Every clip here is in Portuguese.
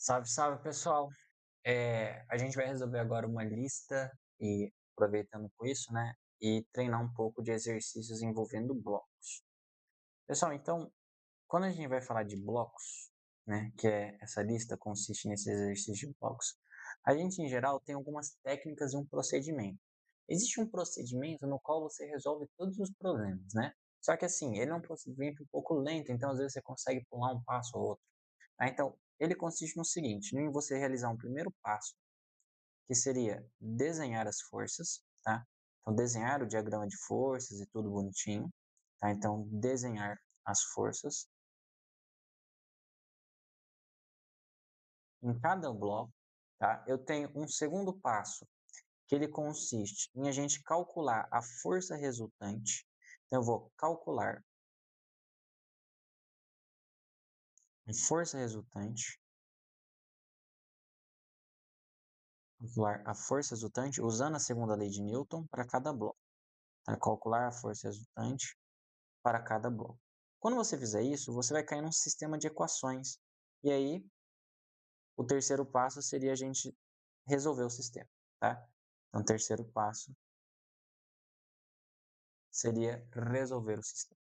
Salve, salve, pessoal! A gente vai resolver agora uma lista e aproveitando com isso, né? E treinar um pouco de exercícios envolvendo blocos. Pessoal, então, quando a gente vai falar de blocos, né? Que é essa lista consiste nesses exercícios de blocos, a gente em geral tem algumas técnicas e um procedimento. Existe um procedimento no qual você resolve todos os problemas, né? Só que assim, ele é um procedimento um pouco lento, então às vezes você consegue pular um passo ou outro. Então, ele consiste no seguinte, em você realizar um primeiro passo, que seria desenhar as forças, tá? Então, desenhar o diagrama de forças e tudo bonitinho, tá? Então, desenhar as forças em cada bloco, tá? Eu tenho um segundo passo, que ele consiste em a gente calcular a força resultante. Então, eu vou calcular a força resultante, calcular a força resultante usando a segunda lei de Newton para cada bloco. Tá? Calcular a força resultante para cada bloco. Quando você fizer isso, você vai cair num sistema de equações. E aí, o terceiro passo seria a gente resolver o sistema, tá? Então, o terceiro passo seria resolver o sistema.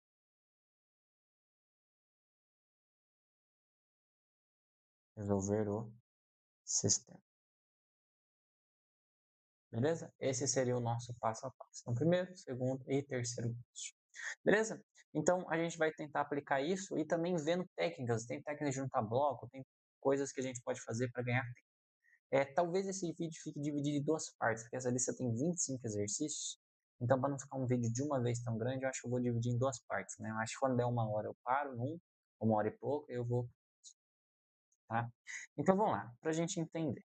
Resolver o sistema. Beleza? Esse seria o nosso passo a passo. Então, primeiro, segundo e terceiro passo. Beleza? Então, a gente vai tentar aplicar isso e também vendo técnicas. Tem técnicas de juntar bloco, tem coisas que a gente pode fazer para ganhar tempo. Talvez esse vídeo fique dividido em duas partes, porque essa lista tem 25 exercícios. Então, para não ficar um vídeo de uma vez tão grande, eu acho que eu vou dividir em duas partes, né? Eu acho que quando der uma hora eu paro num, uma hora e pouco, eu vou, tá? Então, vamos lá, para a gente entender.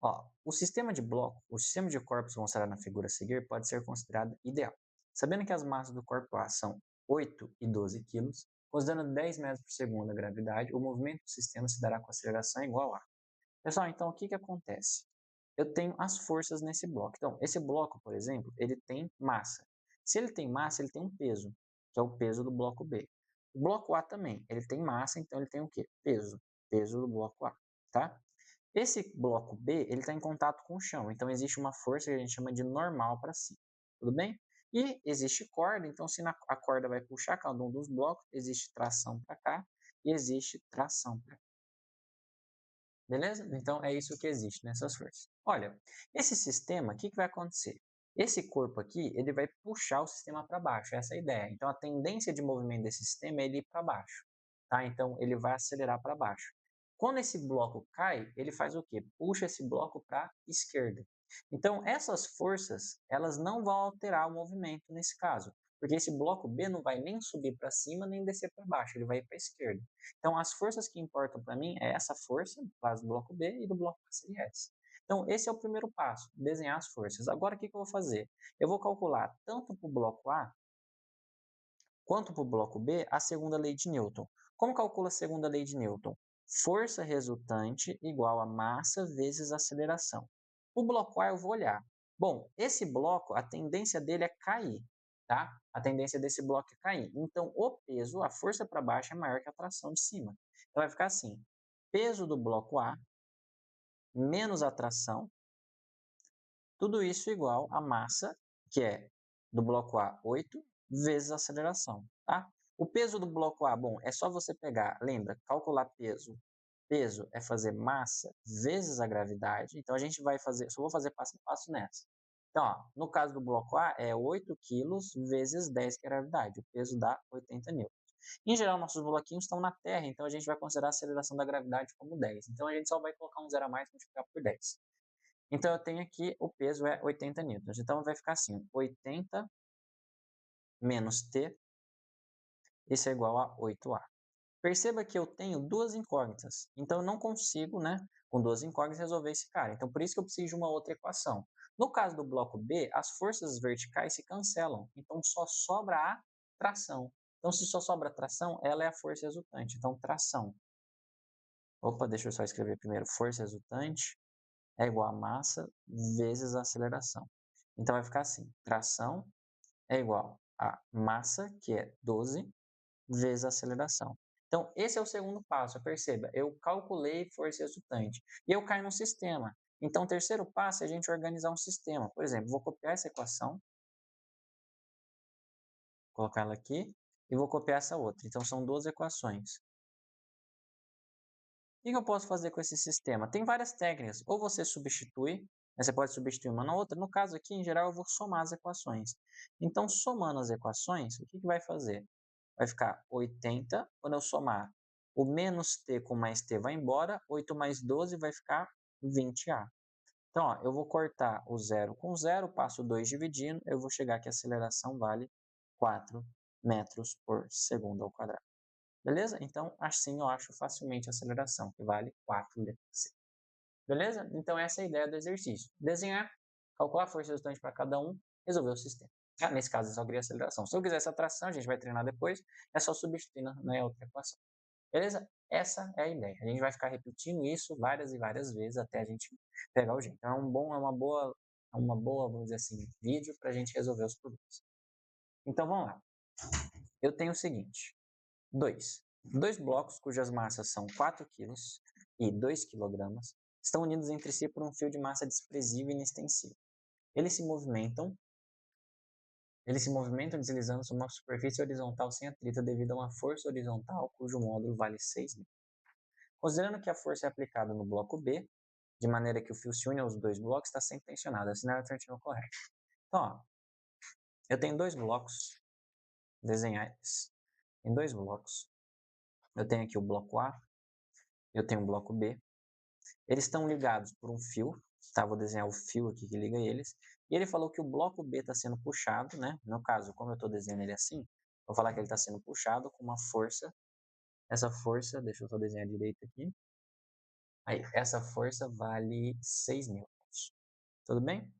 Ó, o sistema de bloco, o sistema de corpos mostrado na figura a seguir pode ser considerado ideal. Sabendo que as massas do corpo A são 8 e 12 quilos, considerando 10 metros por segundo a gravidade, o movimento do sistema se dará com aceleração igual a. Pessoal, então o que acontece? Eu tenho as forças nesse bloco. Então, esse bloco, por exemplo, ele tem massa. Se ele tem massa, ele tem um peso, que é o peso do bloco B. O bloco A também, ele tem massa, então ele tem o quê? Peso. Peso do bloco A, tá? Esse bloco B, ele está em contato com o chão, então existe uma força que a gente chama de normal para cima, tudo bem? E existe corda, então se a corda vai puxar cada um dos blocos, existe tração para cá e existe tração para cá. Beleza? Então é isso que existe nessas forças. Olha, esse sistema, o que vai acontecer? Esse corpo aqui, ele vai puxar o sistema para baixo, essa é a ideia. Então a tendência de movimento desse sistema é ele ir para baixo, tá? Então ele vai acelerar para baixo. Quando esse bloco cai, ele faz o quê? Puxa esse bloco para a esquerda. Então essas forças, elas não vão alterar o movimento nesse caso, porque esse bloco B não vai nem subir para cima nem descer para baixo, ele vai para a esquerda. Então, as forças que importam para mim é essa força, no caso do bloco B, e do bloco A seria essa. Então, esse é o primeiro passo, desenhar as forças. Agora, o que eu vou fazer? Eu vou calcular tanto para o bloco A quanto para o bloco B a segunda lei de Newton. Como calcula a segunda lei de Newton? Força resultante igual a massa vezes aceleração. O bloco A eu vou olhar. Bom, esse bloco, a tendência dele é cair, tá? A tendência desse bloco é cair. Então, o peso, a força para baixo é maior que a tração de cima. Então, vai ficar assim, peso do bloco A menos a tração, tudo isso igual a massa, que é do bloco A 8, vezes a aceleração, tá? O peso do bloco A, bom, é só você pegar, lembra, calcular peso. Peso é fazer massa vezes a gravidade. Então, a gente vai fazer, só vou fazer passo a passo nessa. Então, ó, no caso do bloco A, é 8 quilos vezes 10, que é a gravidade. O peso dá 80 newtons. Em geral, nossos bloquinhos estão na Terra, então a gente vai considerar a aceleração da gravidade como 10. Então, a gente só vai colocar um zero a mais e multiplicar por 10. Então, eu tenho aqui, o peso é 80 newtons. Então, vai ficar assim, 80 menos T, isso é igual a 8A. Perceba que eu tenho duas incógnitas, então eu não consigo, né, com duas incógnitas, resolver esse cara. Então, por isso que eu preciso de uma outra equação. No caso do bloco B, as forças verticais se cancelam, então só sobra a tração. Então, se só sobra a tração, ela é a força resultante. Então, tração. Opa, deixa eu só escrever primeiro. Força resultante é igual a massa vezes a aceleração. Então, vai ficar assim. Tração é igual a massa, que é 12, vezes a aceleração. Então, esse é o segundo passo. Perceba, eu calculei força resultante e eu caio no sistema. Então, o terceiro passo é a gente organizar um sistema. Por exemplo, vou copiar essa equação, colocar ela aqui, e vou copiar essa outra. Então, são duas equações. O que eu posso fazer com esse sistema? Tem várias técnicas. Ou você substitui, né, você pode substituir uma na outra. No caso aqui, em geral, eu vou somar as equações. Então, somando as equações, o que vai fazer? Vai ficar 80, quando eu somar o menos t com mais t vai embora, 8 mais 12 vai ficar 20a. Então, ó, eu vou cortar o zero com zero, passo 2 dividindo, eu vou chegar que a aceleração vale 4 metros por segundo ao quadrado. Beleza? Então, assim eu acho facilmente a aceleração, que vale 4 letras. Beleza? Então, essa é a ideia do exercício. Desenhar, calcular a força resultante para cada um, resolver o sistema. Nesse caso, eu só queria aceleração. Se eu quiser essa tração, a gente vai treinar depois, é só substituir na outra equação. Beleza? Essa é a ideia. A gente vai ficar repetindo isso várias e várias vezes até a gente pegar o jeito. Então, é uma boa, vamos dizer assim, vídeo para a gente resolver os problemas. Então, vamos lá. Eu tenho o seguinte. Dois blocos cujas massas são 4 kg e 2 kg estão unidos entre si por um fio de massa desprezível e inextensível. Eles se movimentam deslizando sobre uma superfície horizontal sem atrito devido a uma força horizontal cujo módulo vale 6 N. Considerando que a força é aplicada no bloco B, de maneira que o fio se une aos dois blocos, está sempre tensionado. Assinar a alternativa correta. Então, ó, eu tenho dois blocos, desenhar eles. Em dois blocos. Eu tenho aqui o bloco A, eu tenho o bloco B. Eles estão ligados por um fio, tá? Vou desenhar o fio aqui que liga eles. E ele falou que o bloco B está sendo puxado, né? No caso, como eu estou desenhando ele assim, vou falar que ele está sendo puxado com uma força. Essa força, deixa eu só desenhar direito aqui. Aí, essa força vale 6 newtons. Tudo bem?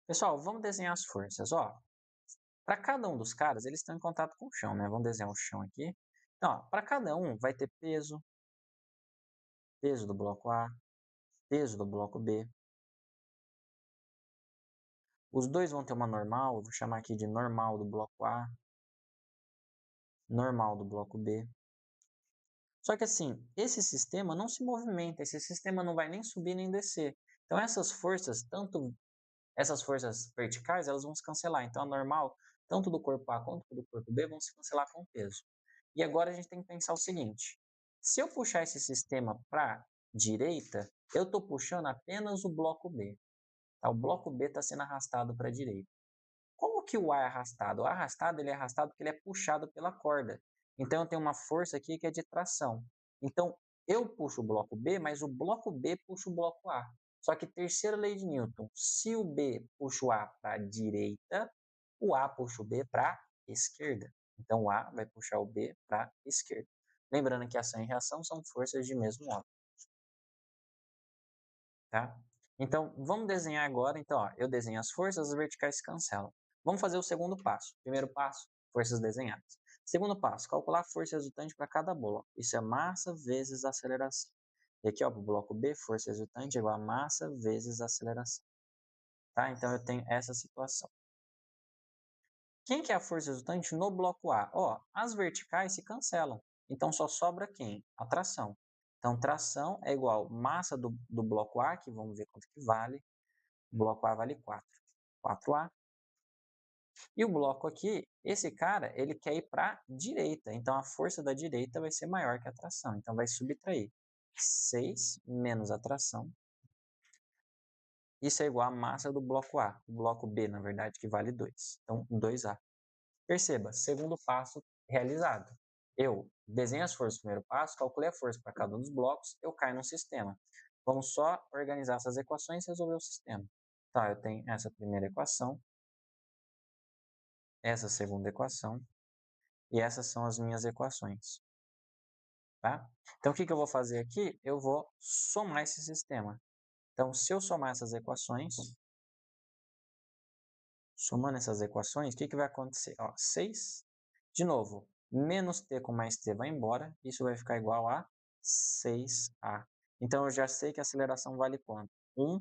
Pessoal, vamos desenhar as forças. Ó, para cada um dos caras, eles estão em contato com o chão, né? Vamos desenhar o chão aqui. Então, para cada um vai ter peso, peso do bloco A, peso do bloco B. Os dois vão ter uma normal, eu vou chamar aqui de normal do bloco A, normal do bloco B. Só que assim, esse sistema não se movimenta, esse sistema não vai nem subir nem descer. Então essas forças, tanto essas forças verticais, elas vão se cancelar. Então a normal, tanto do corpo A quanto do corpo B, vão se cancelar com o peso. E agora a gente tem que pensar o seguinte: se eu puxar esse sistema para a direita, eu estou puxando apenas o bloco B. Tá? O bloco B está sendo arrastado para a direita. Como que o A é arrastado? O A arrastado, ele é arrastado porque ele é puxado pela corda. Então, eu tenho uma força aqui que é de tração. Então, eu puxo o bloco B, mas o bloco B puxa o bloco A. Só que terceira lei de Newton, se o B puxa o A para a direita, o A puxa o B para a esquerda. Então, o A vai puxar o B para a esquerda. Lembrando que ação e reação são forças de mesmo modo. Tá? Então, vamos desenhar agora. Então, ó, eu desenho as forças, as verticais se cancelam. Vamos fazer o segundo passo. Primeiro passo, forças desenhadas. Segundo passo, calcular a força resultante para cada bloco. Isso é massa vezes aceleração. E aqui, ó, para o bloco B, força resultante é igual a massa vezes aceleração. Tá? Então, eu tenho essa situação. Quem que é a força resultante no bloco A? Ó, as verticais se cancelam. Então, só sobra quem? A tração. Então, tração é igual massa do bloco A, que vamos ver quanto que vale. O bloco A vale 4. 4A. E o bloco aqui, esse cara, ele quer ir para a direita. Então, a força da direita vai ser maior que a tração. Então, vai subtrair 6 menos a tração. Isso é igual à massa do bloco A. O bloco B, na verdade, que vale 2. Então, 2A. Perceba, segundo passo realizado. Eu desenho as forças no primeiro passo, calculei a força para cada um dos blocos, eu caio no sistema. Vamos só organizar essas equações e resolver o sistema. Tá, eu tenho essa primeira equação, essa segunda equação, e essas são as minhas equações. Tá? Então, o que eu vou fazer aqui? Eu vou somar esse sistema. Então, se eu somar essas equações, somando essas equações, o que vai acontecer? Ó, 6, de novo, menos t com mais t vai embora, isso vai ficar igual a 6a. Então, eu já sei que a aceleração vale quanto? 1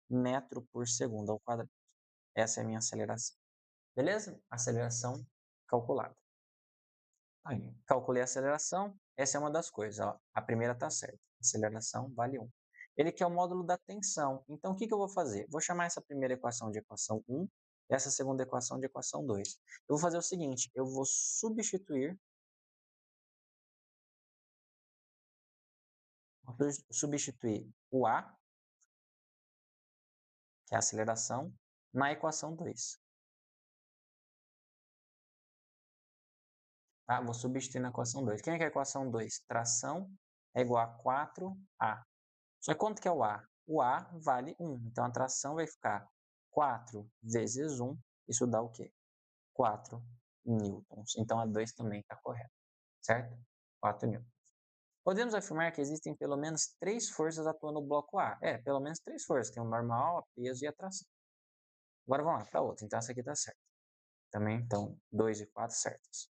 metro por segundo ao quadrado. Essa é a minha aceleração. Beleza? Aceleração calculada. Aí, calculei a aceleração, essa é uma das coisas, ó. A primeira está certa. Aceleração vale 1. Ele quer o módulo da tensão. Então, o que eu vou fazer? Vou chamar essa primeira equação de equação 1 e essa segunda equação de equação 2. Eu vou fazer o seguinte, eu vou substituir o A, que é a aceleração, na equação 2. Tá? Vou substituir na equação 2. Quem é que é a equação 2? Tração é igual a 4A. Só que quanto que é o A? O A vale 1. Então, a tração vai ficar 4 vezes 1. Isso dá o quê? 4 newtons. Então, a 2 também está correta, certo? 4 newtons. Podemos afirmar que existem pelo menos 3 forças atuando no bloco A. Pelo menos 3 forças. Tem o normal, a peso e a tração. Agora vamos lá para outra. Então, essa aqui está certa. Também, então, 2 e 4 certas.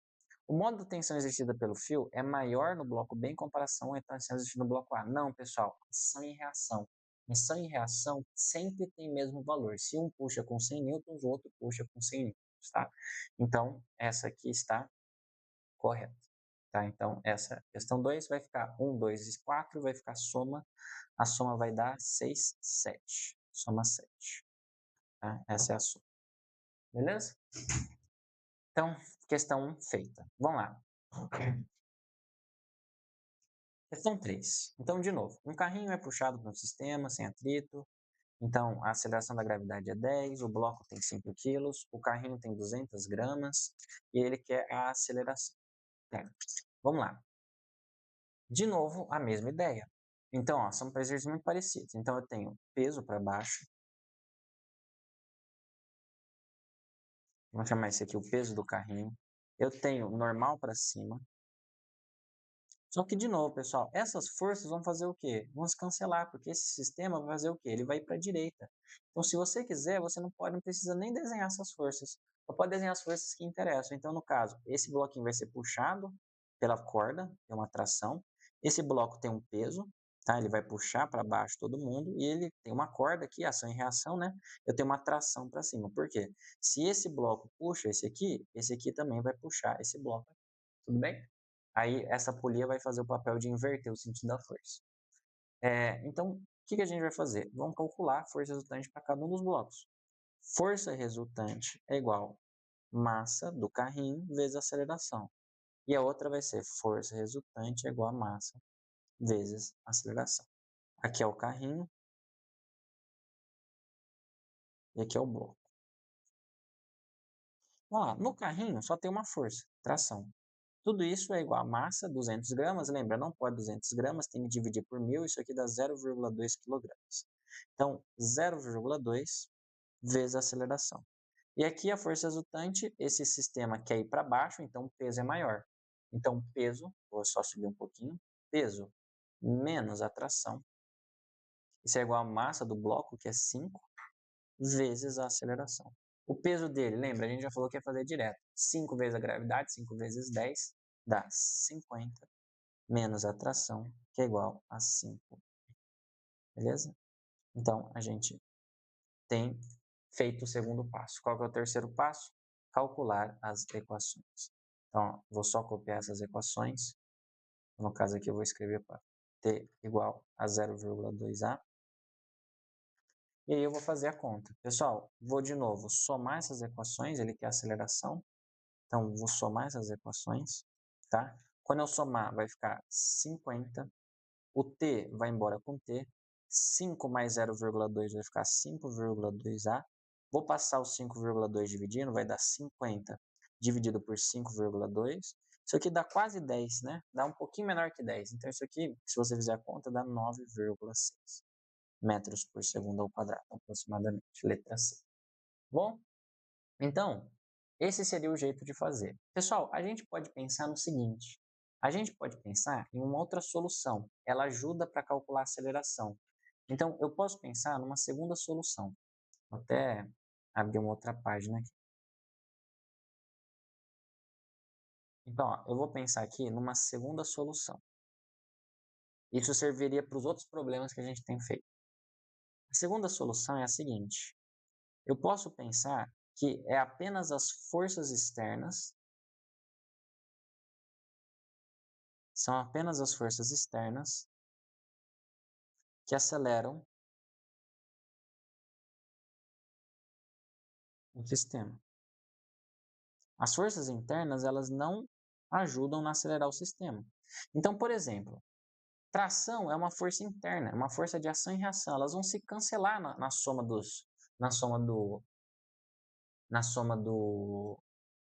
O modo de tensão exercida pelo fio é maior no bloco B em comparação à tensão exercida no bloco A. Não, pessoal, ação e reação. Ação e reação sempre tem o mesmo valor. Se um puxa com 100 newtons, o outro puxa com 100 newtons, tá? Então, essa aqui está correta. Tá? Então, essa questão 2 vai ficar 1, 2 e 4, vai ficar soma. A soma vai dar 6, 7. Soma 7. Tá? Essa é a soma. Beleza? Então, questão 1 feita. Vamos lá. Questão 3. Então, de novo, um carrinho é puxado para um sistema sem atrito. Então, a aceleração da gravidade é 10, o bloco tem 5 quilos, o carrinho tem 200 gramas e ele quer a aceleração. Vamos lá. De novo, a mesma ideia. Então, ó, são exercícios muito parecidos. Então, eu tenho peso para baixo. Vamos chamar esse aqui o peso do carrinho. Eu tenho normal para cima. Só que, de novo, pessoal, essas forças vão fazer o quê? Vão se cancelar, porque esse sistema vai fazer o quê? Ele vai para a direita. Então, se você quiser, você não precisa nem desenhar essas forças. Você pode desenhar as forças que interessam. Então, no caso, esse bloquinho vai ser puxado pela corda, tem uma tração. Esse bloco tem um peso, tá? Ele vai puxar para baixo todo mundo e ele tem uma corda aqui, ação e reação, né? Eu tenho uma tração para cima. Por quê? Se esse bloco puxa esse aqui também vai puxar esse bloco. Tudo bem? Aí essa polia vai fazer o papel de inverter o sentido da força. Então, o que a gente vai fazer? Vamos calcular a força resultante para cada um dos blocos. Força resultante é igual massa do carrinho vezes aceleração. E a outra vai ser força resultante é igual a massa vezes aceleração. Aqui é o carrinho e aqui é o bloco. Vamos lá, no carrinho só tem uma força, tração. Tudo isso é igual a massa, 200 gramas. Lembra, não pode 200 gramas, tem que dividir por 1.000. Isso aqui dá 0,2 kg. Então, 0,2 vezes a aceleração. E aqui a força resultante, esse sistema quer ir para baixo, então o peso é maior. Então, peso, vou só subir um pouquinho, peso menos a tração. Isso é igual a massa do bloco, que é 5, vezes a aceleração. O peso dele, lembra, a gente já falou que ia fazer direto. 5 vezes a gravidade, 5 vezes 10, dá 50, menos a tração, que é igual a 5. Beleza? Então, a gente tem feito o segundo passo. Qual que é o terceiro passo? Calcular as equações. Então, vou só copiar essas equações. No caso aqui, eu vou escrever para t igual a 0,2a. E aí eu vou fazer a conta. Pessoal, vou de novo somar essas equações, ele quer aceleração. Então, vou somar essas equações, tá? Quando eu somar, vai ficar 50. O t vai embora com t. 5 mais 0,2 vai ficar 5,2a. Vou passar o 5,2 dividindo, vai dar 50 dividido por 5,2. Isso aqui dá quase 10, né? Dá um pouquinho menor que 10. Então, isso aqui, se você fizer a conta, dá 9,6 metros por segundo ao quadrado, aproximadamente. Letra C. Bom, então, esse seria o jeito de fazer. Pessoal, a gente pode pensar no seguinte. A gente pode pensar em uma outra solução. Ela ajuda para calcular a aceleração. Então, eu posso pensar numa segunda solução. Vou até abrir uma outra página aqui. Então, ó, eu vou pensar aqui numa segunda solução. Isso serviria para os outros problemas que a gente tem feito. A segunda solução é a seguinte. Eu posso pensar que é apenas as forças externas são apenas as forças externas que aceleram o sistema. As forças internas, elas não ajudam a acelerar o sistema. Então, por exemplo, tração é uma força interna, é uma força de ação e reação. Elas vão se cancelar na soma na soma do, na soma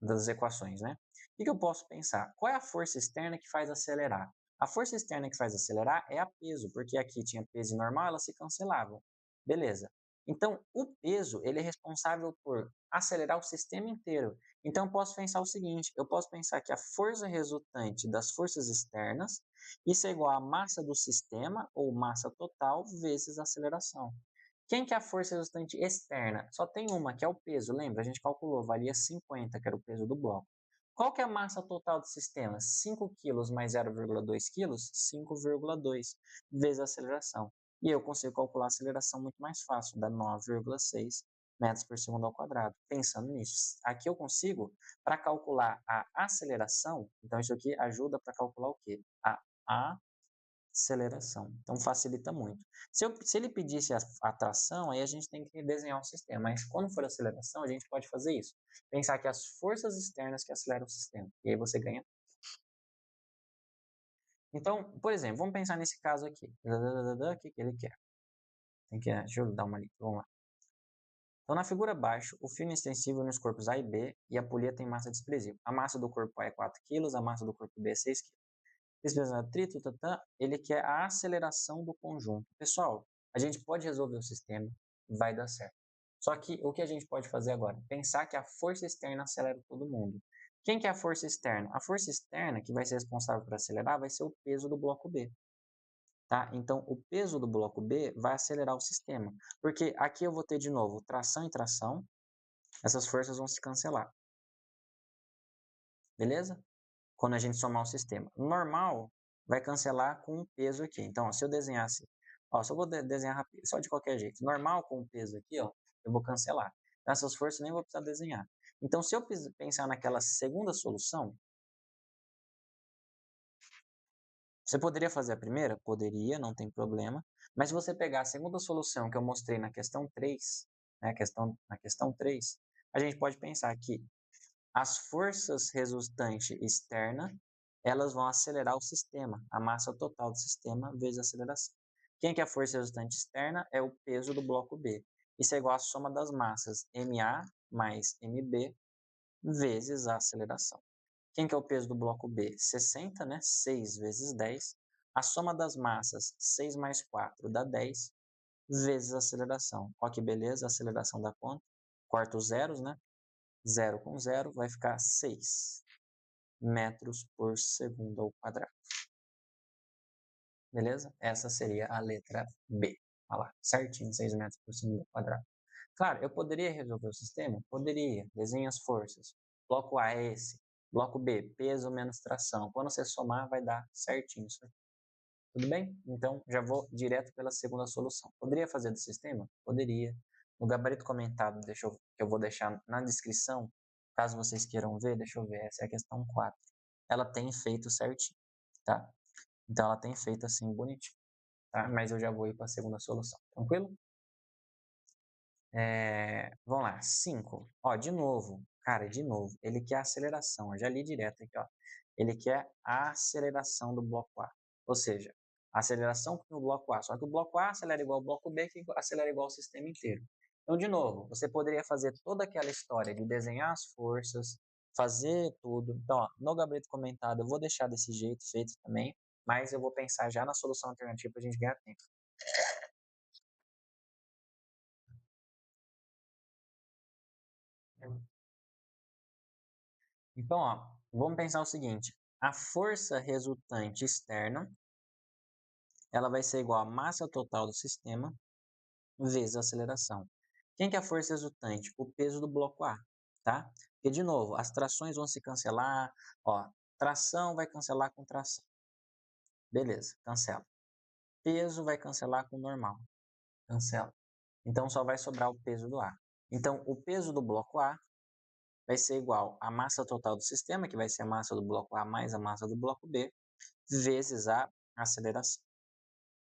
das equações, né? O que eu posso pensar? Qual é a força externa que faz acelerar? A força externa que faz acelerar é a peso, porque aqui tinha peso normal, elas se cancelavam. Beleza. Então, o peso, ele é responsável por acelerar o sistema inteiro. Então, eu posso pensar o seguinte, eu posso pensar que a força resultante das forças externas, isso é igual à massa do sistema, ou massa total, vezes a aceleração. Quem que é a força resultante externa? Só tem uma, que é o peso. Lembra? A gente calculou, valia 50, que era o peso do bloco. Qual que é a massa total do sistema? 5 quilos mais 0,2 quilos? 5,2 vezes a aceleração. E eu consigo calcular a aceleração muito mais fácil, dá 9,6 metros por segundo ao quadrado. Pensando nisso, aqui eu consigo, para calcular a aceleração, então isso aqui ajuda para calcular o quê? A aceleração. Então facilita muito. Se ele pedisse a tração, aí a gente tem que desenhar um sistema. Mas quando for aceleração, a gente pode fazer isso. Pensar que as forças externas que aceleram o sistema. E aí você ganha. Então, por exemplo, vamos pensar nesse caso aqui. O que ele quer? Deixa eu dar uma lista. Vamos lá. Então, na figura abaixo, o fio extensível nos corpos A e B e a polia tem massa desprezível. A massa do corpo A é 4 kg, a massa do corpo B é 6 kg. Pesquisar atrito, ele quer a aceleração do conjunto. Pessoal, a gente pode resolver o sistema, vai dar certo. Só que o que a gente pode fazer agora? Pensar que a força externa acelera todo mundo. Quem que é a força externa? A força externa que vai ser responsável por acelerar vai ser o peso do bloco B. Tá? Então, o peso do bloco B vai acelerar o sistema. Porque aqui eu vou ter de novo tração e tração, essas forças vão se cancelar. Beleza? Quando a gente somar o sistema. Normal vai cancelar com o peso aqui. Então, ó, se eu desenhasse, ó, só vou desenhar rápido, só de qualquer jeito. Normal com o peso aqui, ó, eu vou cancelar. Então, essas forças nem vou precisar desenhar. Então, se eu pensar naquela segunda solução, você poderia fazer a primeira? Poderia, não tem problema. Mas se você pegar a segunda solução que eu mostrei na questão 3, né, na questão 3, a gente pode pensar que as forças resultantes externa, elas vão acelerar o sistema, a massa total do sistema vezes a aceleração. Quem que é a força resultante externa? É o peso do bloco B. Isso é igual à soma das massas MA mais MB vezes a aceleração. Quem que é o peso do bloco B? 60, né? 6 vezes 10. A soma das massas, 6 mais 4 dá 10, vezes a aceleração. Olha que beleza, a aceleração dá quanto? Corta os zeros, né? 0 com 0 vai ficar 6 metros por segundo ao quadrado. Beleza? Essa seria a letra B. Olha lá, certinho, 6 metros por segundo ao quadrado. Claro, eu poderia resolver o sistema? Poderia. Desenhe as forças. Bloco A é esse. Bloco B, peso menos tração. Quando você somar, vai dar certinho isso aqui. Tudo bem? Então, já vou direto pela segunda solução. Poderia fazer do sistema? Poderia. No gabarito comentado, que eu vou deixar na descrição, caso vocês queiram ver, deixa eu ver, essa é a questão 4. Ela tem feito certinho, tá? Então, ela tem feito assim, bonitinho, tá? Mas eu já vou ir para a segunda solução, tranquilo? Vamos lá, 5. Ó, de novo, cara, de novo, ele quer a aceleração, eu já li direto aqui, ó. Ele quer a aceleração do bloco A, ou seja, a aceleração no bloco A, só que o bloco A acelera igual ao bloco B, que acelera igual ao sistema inteiro. Então, de novo, você poderia fazer toda aquela história de desenhar as forças, fazer tudo. Então, ó, no gabarito comentado, eu vou deixar desse jeito feito também, mas eu vou pensar já na solução alternativa para a gente ganhar tempo. Então, ó, vamos pensar o seguinte: a força resultante externa, ela vai ser igual à massa total do sistema vezes a aceleração. Quem que é a força resultante? O peso do bloco A, tá? Porque, de novo, as trações vão se cancelar, ó, tração vai cancelar com tração. Beleza, cancela. Peso vai cancelar com normal. Cancela. Então, só vai sobrar o peso do A. Então, o peso do bloco A vai ser igual à massa total do sistema, que vai ser a massa do bloco A mais a massa do bloco B, vezes a aceleração.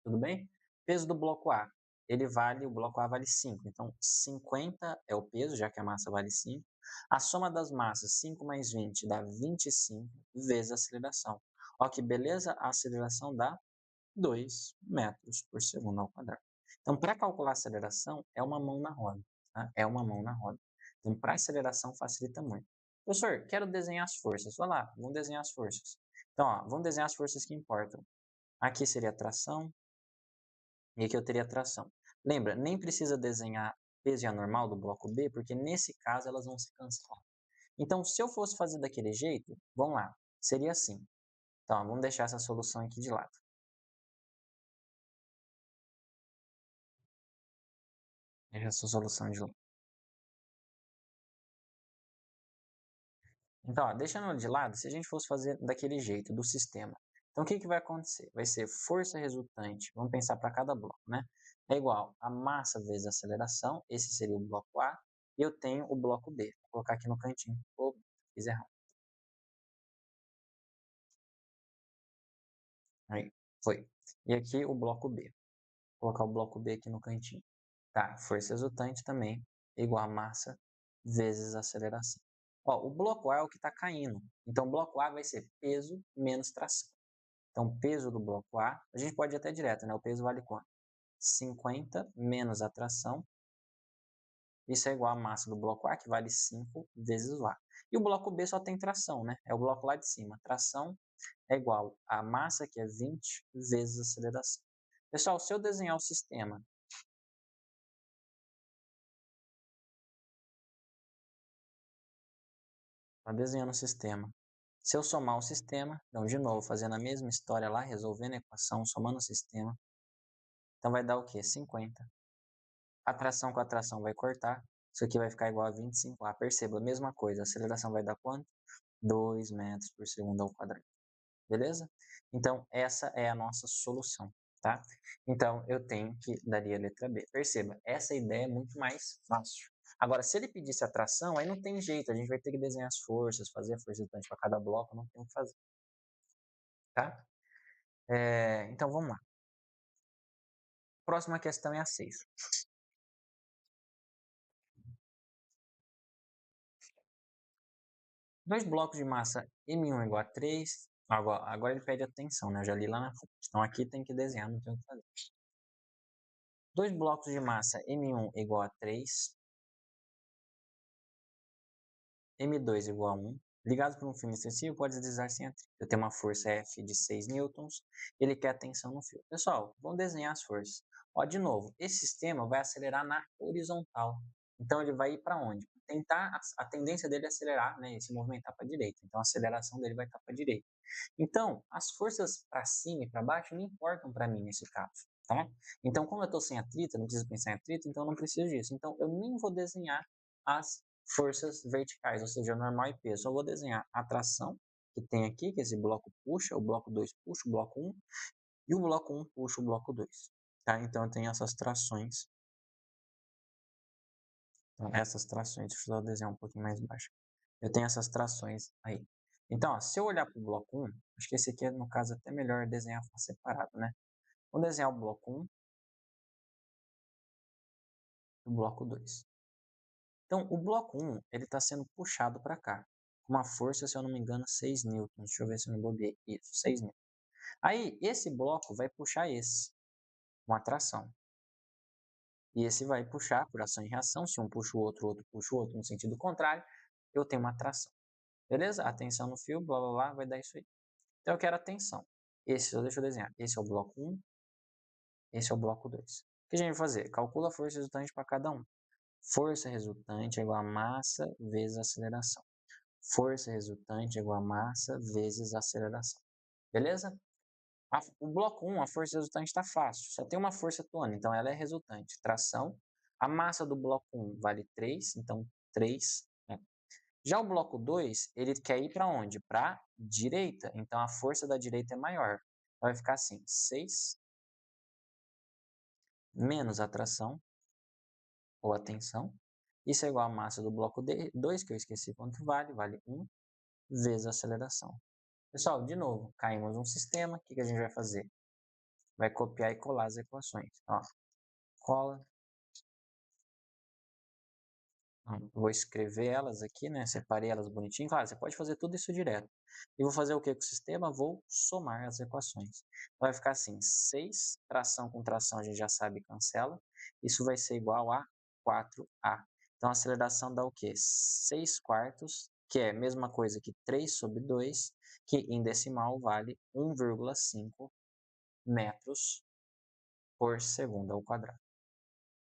Tudo bem? Peso do bloco A, o bloco A vale 5, então 50 é o peso, já que a massa vale 5. A soma das massas, 5 mais 20 dá 25 vezes a aceleração. Ó que beleza, a aceleração dá 2 metros por segundo ao quadrado. Então, para calcular a aceleração, é uma mão na roda. Tá? É uma mão na roda. Então, para aceleração, facilita muito. Professor, quero desenhar as forças. Vai lá, vamos desenhar as forças. Então, ó, vamos desenhar as forças que importam. Aqui seria a tração, e aqui eu teria tração. Lembra, nem precisa desenhar peso e a normal do bloco B, porque nesse caso elas vão se cancelar. Então, se eu fosse fazer daquele jeito, vamos lá, seria assim. Então, ó, vamos deixar essa solução aqui de lado. Deixa essa solução de lado. Então, ó, deixando de lado, se a gente fosse fazer daquele jeito, do sistema, então o que vai acontecer? Vai ser força resultante, vamos pensar para cada bloco, né? É igual a massa vezes a aceleração, esse seria o bloco A, e eu tenho o bloco B. Vou colocar aqui no cantinho. Opa, fiz errado. Aí, foi. E aqui o bloco B. Vou colocar o bloco B aqui no cantinho. Tá, força resultante também é igual a massa vezes a aceleração. Ó, o bloco A é o que está caindo. Então, o bloco A vai ser peso menos tração. Então, peso do bloco A gente pode ir até direto, né? O peso vale quanto? 50 menos a tração. Isso é igual a massa do bloco A, que vale 5 vezes o A. E o bloco B só tem tração, né? É o bloco lá de cima. Tração é igual a massa, que é 20, vezes a aceleração. Pessoal, se eu desenhar o sistema, está desenhando o sistema. Se eu somar o sistema, então, de novo, fazendo a mesma história lá, resolvendo a equação, somando o sistema, então vai dar o quê? 50. A tração com a tração vai cortar, isso aqui vai ficar igual a 25. Ah, perceba, a mesma coisa, a aceleração vai dar quanto? 2 metros por segundo ao quadrado. Beleza? Então, essa é a nossa solução, tá? Então, eu tenho que daria a letra B. Perceba, essa ideia é muito mais fácil. Agora, se ele pedisse a tração, aí não tem jeito, a gente vai ter que desenhar as forças, fazer a força resultante para cada bloco, não tem o que fazer, tá? Então, vamos lá. Próxima questão é a 6. Dois blocos de massa M1 igual a 3. Agora ele pede atenção, né? Eu já li lá na frente. Então aqui tem que desenhar, não tem o que fazer. Dois blocos de massa M1 igual a 3, M2 igual a 1, ligados por um fio extensivo, pode deslizar sem atrito. Eu tenho uma força F de 6 newtons, ele quer tensão no fio. Pessoal, vamos desenhar as forças. Ó, de novo, esse sistema vai acelerar na horizontal. Então ele vai ir para onde? Tentar, a tendência dele é acelerar, né, e se movimentar para a direita. Então a aceleração dele vai estar para a direita. Então, as forças para cima e para baixo não importam para mim nesse caso, tá? Então, como eu estou sem atrito, eu não preciso pensar em atrito, então eu não preciso disso. Então, eu nem vou desenhar as forças verticais, ou seja, normal e peso. Eu vou desenhar a tração, que tem aqui, que esse bloco puxa, o bloco 2 puxa o bloco 1, e o bloco 1 puxa o bloco 2. Tá? Então, eu tenho essas trações. Então, essas trações, deixa eu só desenhar um pouquinho mais baixo. Eu tenho essas trações aí. Então, ó, se eu olhar para o bloco 1, acho que esse aqui é, no caso, até melhor desenhar separado, né? Vou desenhar o bloco 1 e o bloco 2. Então, o bloco 1, ele está sendo puxado para cá. Com uma força, se eu não me engano, 6 newtons. Deixa eu ver se eu não bobeei. Isso, 6 newtons. Aí, esse bloco vai puxar esse, com atração. E esse vai puxar por ação e reação. Se um puxa o outro puxa o outro no sentido contrário, eu tenho uma atração. Beleza? A tensão no fio, blá, blá, blá, vai dar isso aí. Então, eu quero a tensão. Deixa eu desenhar. Esse é o bloco 1, esse é o bloco 2. O que a gente vai fazer? Calcula a força resultante para cada um. Força resultante é igual a massa vezes a aceleração. Força resultante é igual a massa vezes a aceleração. Beleza? O bloco 1, a força resultante está fácil. Só tem uma força atuando, então ela é resultante. Tração. A massa do bloco 1 vale 3, então 3. Né? Já o bloco 2, ele quer ir para onde? Para a direita. Então a força da direita é maior. Então vai ficar assim, 6 menos a tração, ou a tensão. Isso é igual a massa do bloco 2, que eu esqueci quanto vale. Vale 1 vezes a aceleração. Pessoal, de novo, caímos um sistema, o que a gente vai fazer? Vai copiar e colar as equações. Ó, cola. Vou escrever elas aqui, né? Separei elas bonitinho. Claro, você pode fazer tudo isso direto. E vou fazer o que com o sistema? Vou somar as equações. Então, vai ficar assim, 6 tração com tração a gente já sabe cancela. Isso vai ser igual a 4A. Então, a aceleração dá o quê? 6 quartos, que é a mesma coisa que 3 sobre 2, que em decimal vale 1,5 metros por segundo ao quadrado.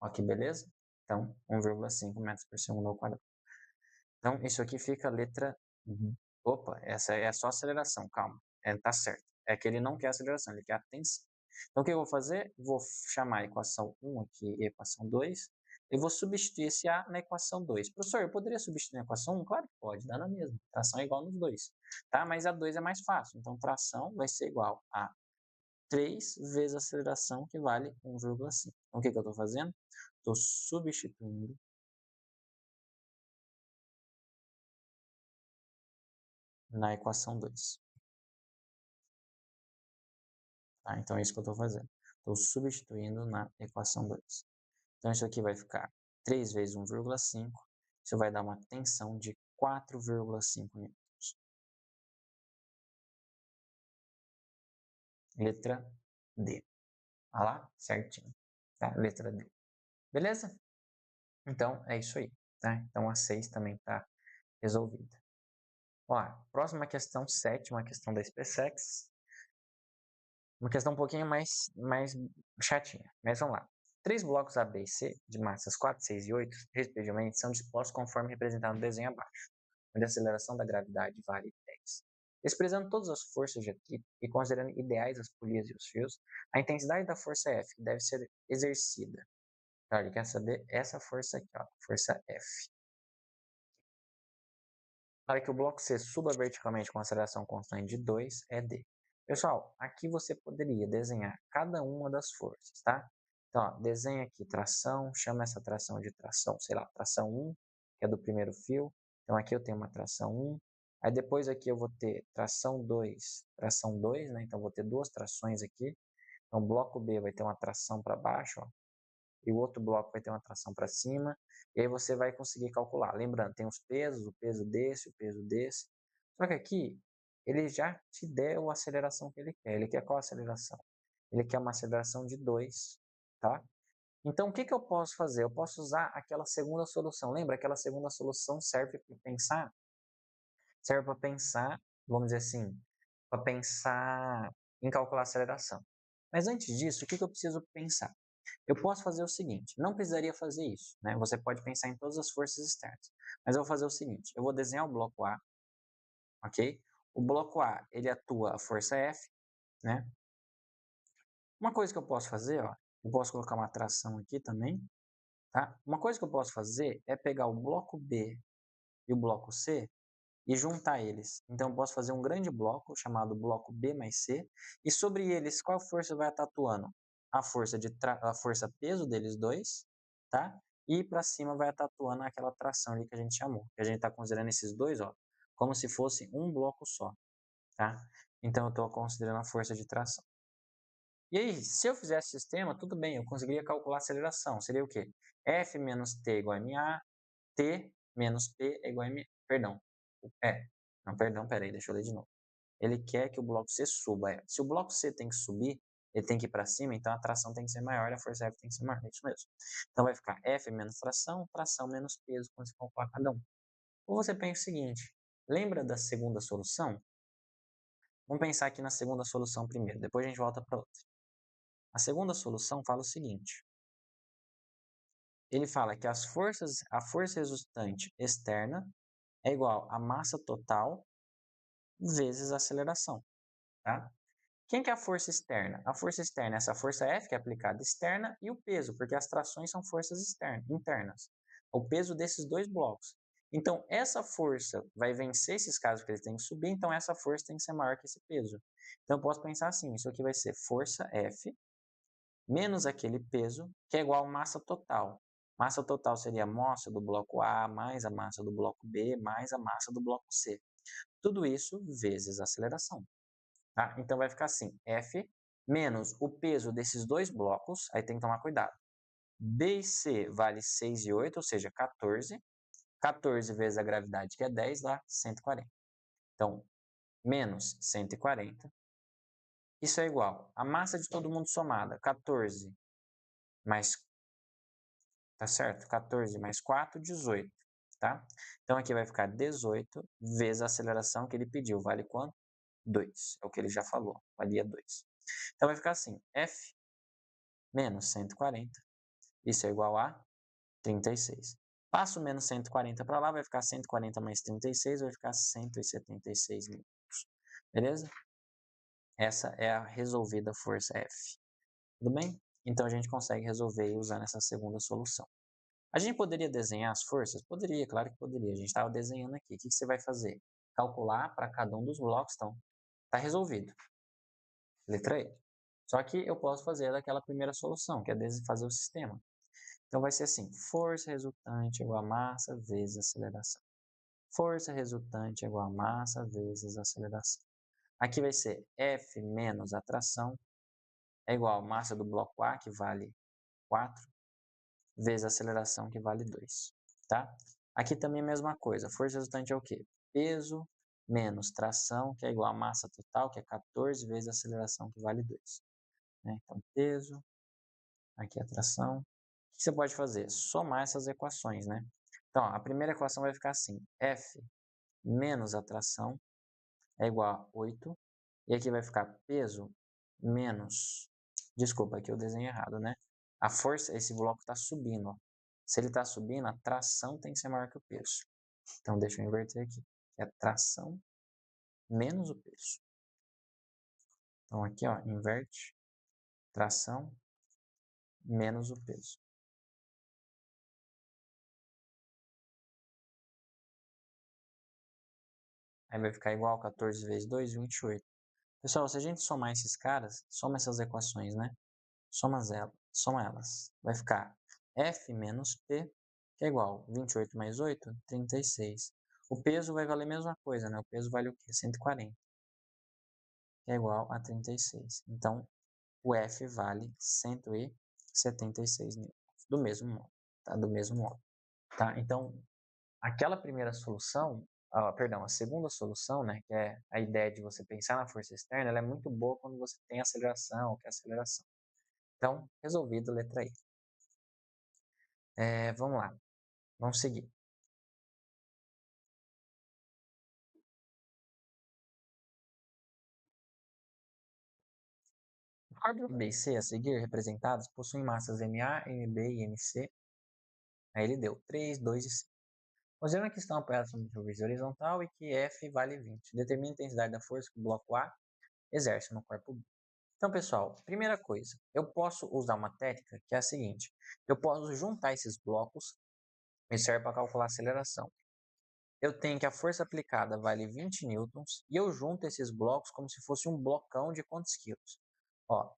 Ó que beleza? Então, 1,5 metros por segundo ao quadrado. Então, isso aqui fica a letra... Opa, essa é só aceleração, calma. Tá certo. É que ele não quer aceleração, ele quer a tensão. Então, o que eu vou fazer? Vou chamar a equação 1 aqui e a equação 2. E vou substituir esse A na equação 2. Professor, eu poderia substituir na equação 1? Claro que pode, dá na mesma. Tração é igual nos dois. Tá? Mas a 2 é mais fácil. Então, tração vai ser igual a 3 vezes a aceleração, que vale 1,5. Então, o que eu estou fazendo? Estou substituindo na equação 2. Tá? Então, é isso que eu estou fazendo. Estou substituindo na equação 2. Então, isso aqui vai ficar 3 vezes 1,5. Isso vai dar uma tensão de 4,5 newtons. Letra D. Olha lá, certinho. Tá? Letra D. Beleza? Então, é isso aí. Tá? Então, a 6 também está resolvida. Ó, próxima questão, sétima questão da SpaceX. Uma questão um pouquinho mais chatinha, mas vamos lá. 3 blocos A, B e C, de massas 4, 6 e 8, respectivamente, são dispostos conforme representado no desenho abaixo, onde a aceleração da gravidade vale 10. Desprezando todas as forças de atrito e considerando ideais as polias e os fios, a intensidade da força F que deve ser exercida. Então, ele quer saber essa força aqui, ó, força F. Para que o bloco C suba verticalmente com aceleração constante de 2, é D. Pessoal, aqui você poderia desenhar cada uma das forças, tá? Então, ó, desenha aqui tração, chama essa tração de tração, sei lá, tração 1, que é do primeiro fio. Então, aqui eu tenho uma tração 1. Aí depois aqui eu vou ter tração 2, né? Então, vou ter duas trações aqui. Então, o bloco B vai ter uma tração para baixo, ó, e o outro bloco vai ter uma tração para cima, e aí você vai conseguir calcular. Lembrando, tem os pesos, o peso desse, o peso desse. Só que aqui, ele já te deu a aceleração que ele quer. Ele quer qual aceleração? Ele quer uma aceleração de 2, tá? Então, o que eu posso fazer? Eu posso usar aquela segunda solução. Lembra? Aquela segunda solução serve para pensar? Serve para pensar, vamos dizer assim, para pensar em calcular a aceleração. Mas antes disso, o que eu preciso pensar? Eu posso fazer o seguinte, não precisaria fazer isso, né? Você pode pensar em todas as forças externas, mas eu vou fazer o seguinte, eu vou desenhar o bloco A, ok? O bloco A, ele atua a força F, né? Uma coisa que eu posso fazer, ó, eu posso colocar uma tração aqui também, tá? Uma coisa que eu posso fazer é pegar o bloco B e o bloco C e juntar eles. Então, eu posso fazer um grande bloco chamado bloco B mais C, e sobre eles, qual força vai estar atuando? A força peso deles dois, tá? E para cima vai estar atuando aquela tração ali que a gente chamou. Que a gente está considerando esses dois, ó, como se fosse um bloco só, tá? Então, eu estou considerando a força de tração. E aí, se eu fizesse sistema, tudo bem, eu conseguiria calcular a aceleração. Seria o quê? F menos T igual a MA, T menos P é igual a M... Perdão. Não, perdão, peraí, deixa eu ler de novo. Ele quer que o bloco C suba. Se o bloco C tem que subir, ele tem que ir para cima, então a tração tem que ser maior e a força F tem que ser maior. É isso mesmo. Então vai ficar F menos tração, tração menos peso, quando você calcular cada um. Ou você pensa o seguinte, lembra da segunda solução? Vamos pensar aqui na segunda solução primeiro, depois a gente volta para outra. A segunda solução fala o seguinte, ele fala que a força resultante externa é igual a massa total vezes a aceleração, tá? Quem que é a força externa? A força externa é essa força F que é aplicada externa e o peso, porque as trações são forças internas. O peso desses dois blocos. Então, essa força vai vencer esses casos que eles têm que subir, então essa força tem que ser maior que esse peso. Então, eu posso pensar assim, isso aqui vai ser força F menos aquele peso, que é igual a massa total. Massa total seria a massa do bloco A mais a massa do bloco B mais a massa do bloco C. Tudo isso vezes a aceleração. Tá? Então, vai ficar assim, F menos o peso desses dois blocos, aí tem que tomar cuidado. B e C vale 6 e 8, ou seja, 14. 14 vezes a gravidade, que é 10, dá 140. Então, menos 140. Isso é igual a massa de todo mundo somada, 14 mais, tá certo? 14 mais 4, 18, tá? Então, aqui vai ficar 18 vezes a aceleração que ele pediu. Vale quanto? 2. É o que ele já falou, valia 2. Então, vai ficar assim, F menos 140, isso é igual a 36. Passo menos 140 para lá, vai ficar 140 mais 36, vai ficar 176 minutos. Beleza? Essa é a resolvida força F. Tudo bem? Então, a gente consegue resolver usando essa segunda solução. A gente poderia desenhar as forças? Poderia, claro que poderia. A gente estava desenhando aqui. O que você vai fazer? Calcular para cada um dos blocos. Então, está resolvido. Letra E. Só que eu posso fazer daquela primeira solução, que é fazer o sistema. Então, vai ser assim, força resultante igual a massa vezes aceleração. Força resultante igual a massa vezes aceleração. Aqui vai ser F menos atração é igual a massa do bloco A, que vale 4, vezes a aceleração, que vale 2. Tá? Aqui também é a mesma coisa. Força resultante é o quê? Peso menos tração, que é igual a massa total, que é 14, vezes a aceleração, que vale 2. Né? Então, peso, aqui a tração. O que você pode fazer? Somar essas equações, né? Então, ó, a primeira equação vai ficar assim. F menos atração é igual a 8. E aqui vai ficar peso menos... Desculpa, aqui eu desenhei errado, né? A força, esse bloco está subindo, ó. Se ele está subindo, a tração tem que ser maior que o peso. Então, deixa eu inverter aqui. É a tração menos o peso. Então, aqui, ó, inverte. Tração menos o peso. Aí vai ficar igual 14 vezes 2, 28. Pessoal, se a gente somar esses caras, soma essas equações, né? Soma elas. Vai ficar F menos P, que é igual a 28 mais 8, 36. O peso vai valer a mesma coisa, né? O peso vale o quê? 140, que é igual a 36. Então, o F vale 176 newtons. Do mesmo modo, tá? Do mesmo modo, tá? Então, aquela primeira solução, perdão, a segunda solução, né, que é a ideia de você pensar na força externa, ela é muito boa quando você tem aceleração, ou quer aceleração. Então, resolvido, letra I. Vamos lá, vamos seguir. Os corpos B e C a seguir representados possuem massas MA, MB e MC. Aí ele deu 3, 2 e 5. Considerando que estão apoiados sobre superfície horizontal e que F vale 20. Determina a intensidade da força que o bloco A exerce no corpo B. Então, pessoal, primeira coisa, eu posso usar uma técnica que é a seguinte. Eu posso juntar esses blocos e serve para calcular a aceleração. Eu tenho que a força aplicada vale 20 newtons e eu junto esses blocos como se fosse um blocão de quantos quilos? Ó,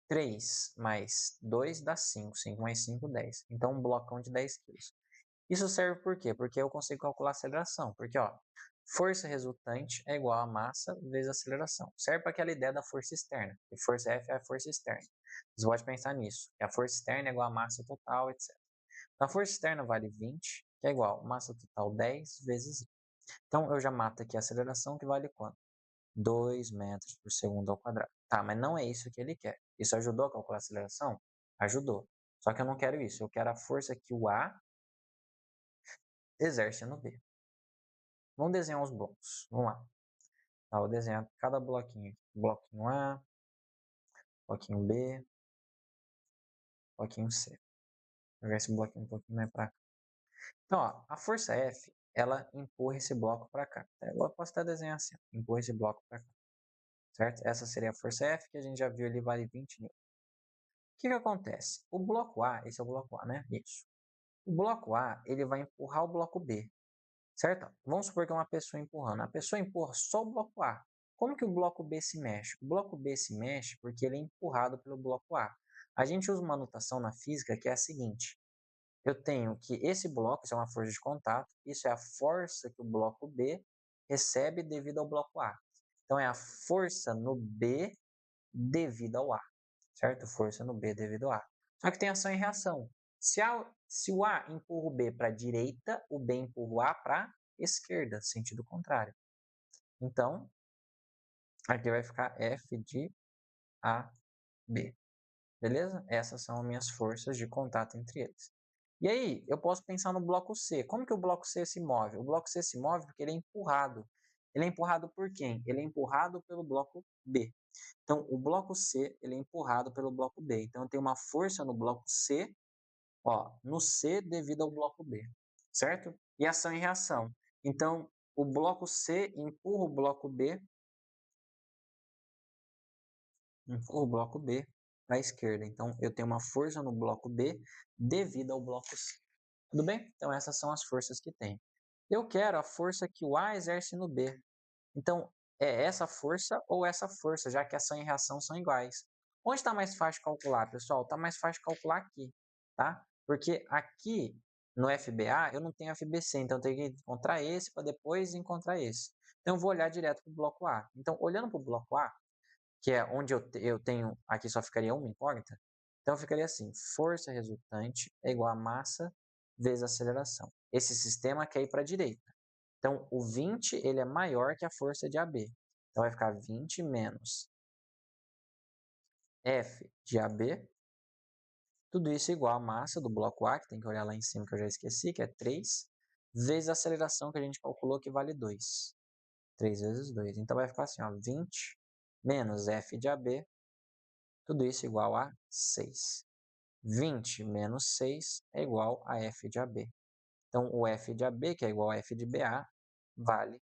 3 mais 2 dá 5, 5 mais 5, 10. Então, um blocão de 10 quilos. Isso serve por quê? Porque eu consigo calcular a aceleração. Porque, ó, força resultante é igual a massa vezes a aceleração. Serve para aquela ideia da força externa. E força F é a força externa. Você pode pensar nisso. Que a força externa é igual a massa total, etc. Então, a força externa vale 20, que é igual a massa total 10 vezes I. Então, eu já mato aqui a aceleração, que vale quanto? 2 metros por segundo ao quadrado. Tá, mas não é isso que ele quer. Isso ajudou a calcular a aceleração? Ajudou. Só que eu não quero isso. Eu quero a força que o A exerce no B. Vamos desenhar os blocos. Vamos lá. Tá, vou desenhar cada bloquinho. Bloquinho A, bloquinho B, bloquinho C. Vou jogar esse bloquinho um pouquinho mais para cá. Então, ó, a força F, ela empurra esse bloco para cá. Eu posso até desenhar assim, empurra esse bloco para cá. Certo? Essa seria a força F, que a gente já viu ali, vale 20 newtons. O que acontece? O bloco A, esse é o bloco A, né? Isso. O bloco A, ele vai empurrar o bloco B, certo? Vamos supor que é uma pessoa empurrando. A pessoa empurra só o bloco A. Como que o bloco B se mexe? O bloco B se mexe porque ele é empurrado pelo bloco A. A gente usa uma notação na física que é a seguinte. Eu tenho que esse bloco, isso é uma força de contato, isso é a força que o bloco B recebe devido ao bloco A. Então, é a força no B devido ao A, certo? Força no B devido ao A. Só que tem ação e reação. Se o A empurra o B para a direita, o B empurra o A para a esquerda, sentido contrário. Então, aqui vai ficar F de AB. Beleza? Essas são as minhas forças de contato entre eles. E aí, eu posso pensar no bloco C. Como que o bloco C se move? O bloco C se move porque ele é empurrado. Ele é empurrado por quem? Ele é empurrado pelo bloco B. Então, o bloco C, ele é empurrado pelo bloco B. Então, eu tenho uma força no bloco C, ó, no C devido ao bloco B, certo? E ação e reação. Então, o bloco C empurra o bloco B, para a esquerda. Então, eu tenho uma força no bloco B devido ao bloco C. Tudo bem? Então, essas são as forças que tem. Eu quero a força que o A exerce no B. Então, é essa força ou essa força, já que ação e reação são iguais. Onde está mais fácil de calcular, pessoal? Está mais fácil de calcular aqui, tá? Porque aqui no FBA eu não tenho FBC, então eu tenho que encontrar esse para depois encontrar esse. Então, eu vou olhar direto para o bloco A. Então, olhando para o bloco A, que é onde eu tenho, aqui só ficaria uma incógnita, então ficaria assim, força resultante é igual a massa vezes aceleração. Esse sistema quer ir para a direita. Então, o 20 ele é maior que a força de AB. Então, vai ficar 20 menos F de AB, tudo isso igual a massa do bloco A, que tem que olhar lá em cima que eu já esqueci, que é 3, vezes a aceleração que a gente calculou, que vale 2. 3 vezes 2. Então, vai ficar assim, ó, 20 menos F de AB, tudo isso igual a 6. 20 menos 6 é igual a F de AB. Então, o F de AB, que é igual a F de BA, vale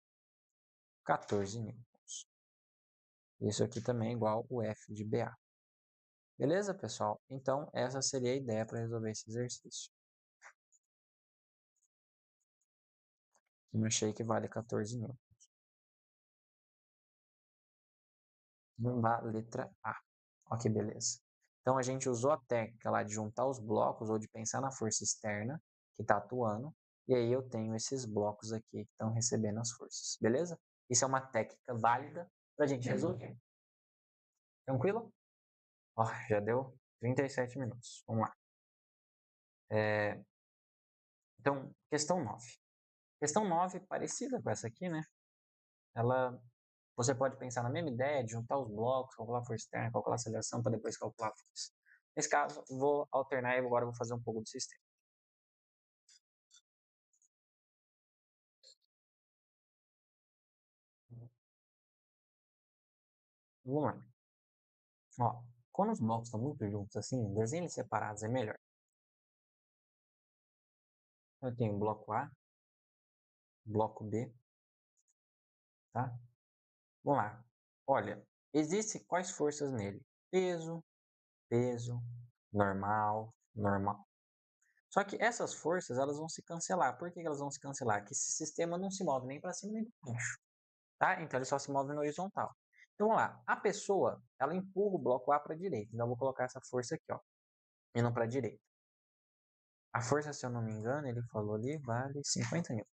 14 newtons. Isso aqui também é igual o F de BA. Beleza, pessoal? Então, essa seria a ideia para resolver esse exercício. Eu achei que vale 14 newtons. Vamos lá, letra A. Ó que beleza. Então, a gente usou a técnica lá de juntar os blocos ou de pensar na força externa que está atuando. E aí eu tenho esses blocos aqui que estão recebendo as forças. Beleza? Isso é uma técnica válida para a gente resolver. Tranquilo? Ó, já deu 37 minutos. Vamos lá. Então, questão 9. Questão 9, parecida com essa aqui, né? Você pode pensar na mesma ideia de juntar os blocos, calcular a força externa, calcular a aceleração para depois calcular a força. Nesse caso, vou alternar e agora vou fazer um pouco do sistema. Vamos lá. Ó, quando os blocos estão muito juntos assim, desenhos eles separados é melhor. Eu tenho bloco A, bloco B, tá? Vamos lá. Olha, existem quais forças nele? Peso, peso, normal, normal. Só que essas forças, elas vão se cancelar. Por que elas vão se cancelar? Porque esse sistema não se move nem para cima nem para baixo, tá? Então ele só se move no horizontal. Então vamos lá. A pessoa, ela empurra o bloco A para a direita. Então eu vou colocar essa força aqui, ó, indo para a direita. A força, se eu não me engano, ele falou ali, vale 50 newtons.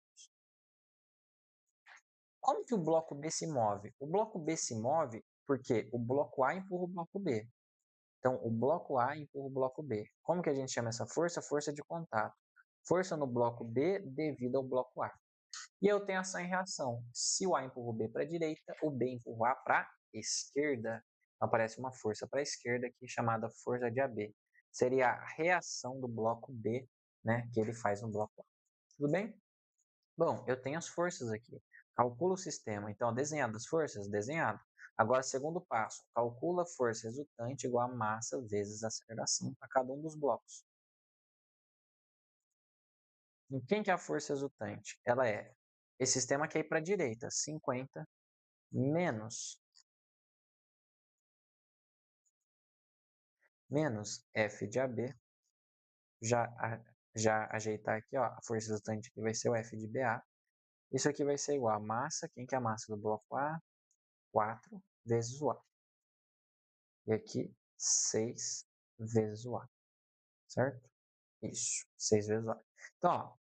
Como que o bloco B se move? O bloco B se move porque o bloco A empurra o bloco B. Então, o bloco A empurra o bloco B. Como que a gente chama essa força? Força de contato. Força no bloco B devido ao bloco A. E eu tenho ação e reação. Se o A empurra o B para a direita, o B empurra o A para a esquerda. Aparece uma força para a esquerda aqui chamada força de AB. Seria a reação do bloco B, né, que ele faz no bloco A. Tudo bem? Bom, eu tenho as forças aqui. Calculo o sistema. Então, desenhado as forças? Desenhado. Agora, segundo passo. Calcula a força resultante igual a massa vezes a aceleração para cada um dos blocos. E quem que é a força resultante? Ela é, esse sistema quer ir para a direita, 50 menos F de AB. Já ajeitar aqui, ó, a força resultante aqui vai ser o F de BA. Isso aqui vai ser igual a massa. Quem que é a massa do bloco A? 4 vezes o A. E aqui, 6 vezes o A. Certo? Isso, 6 vezes o A. Então, ó,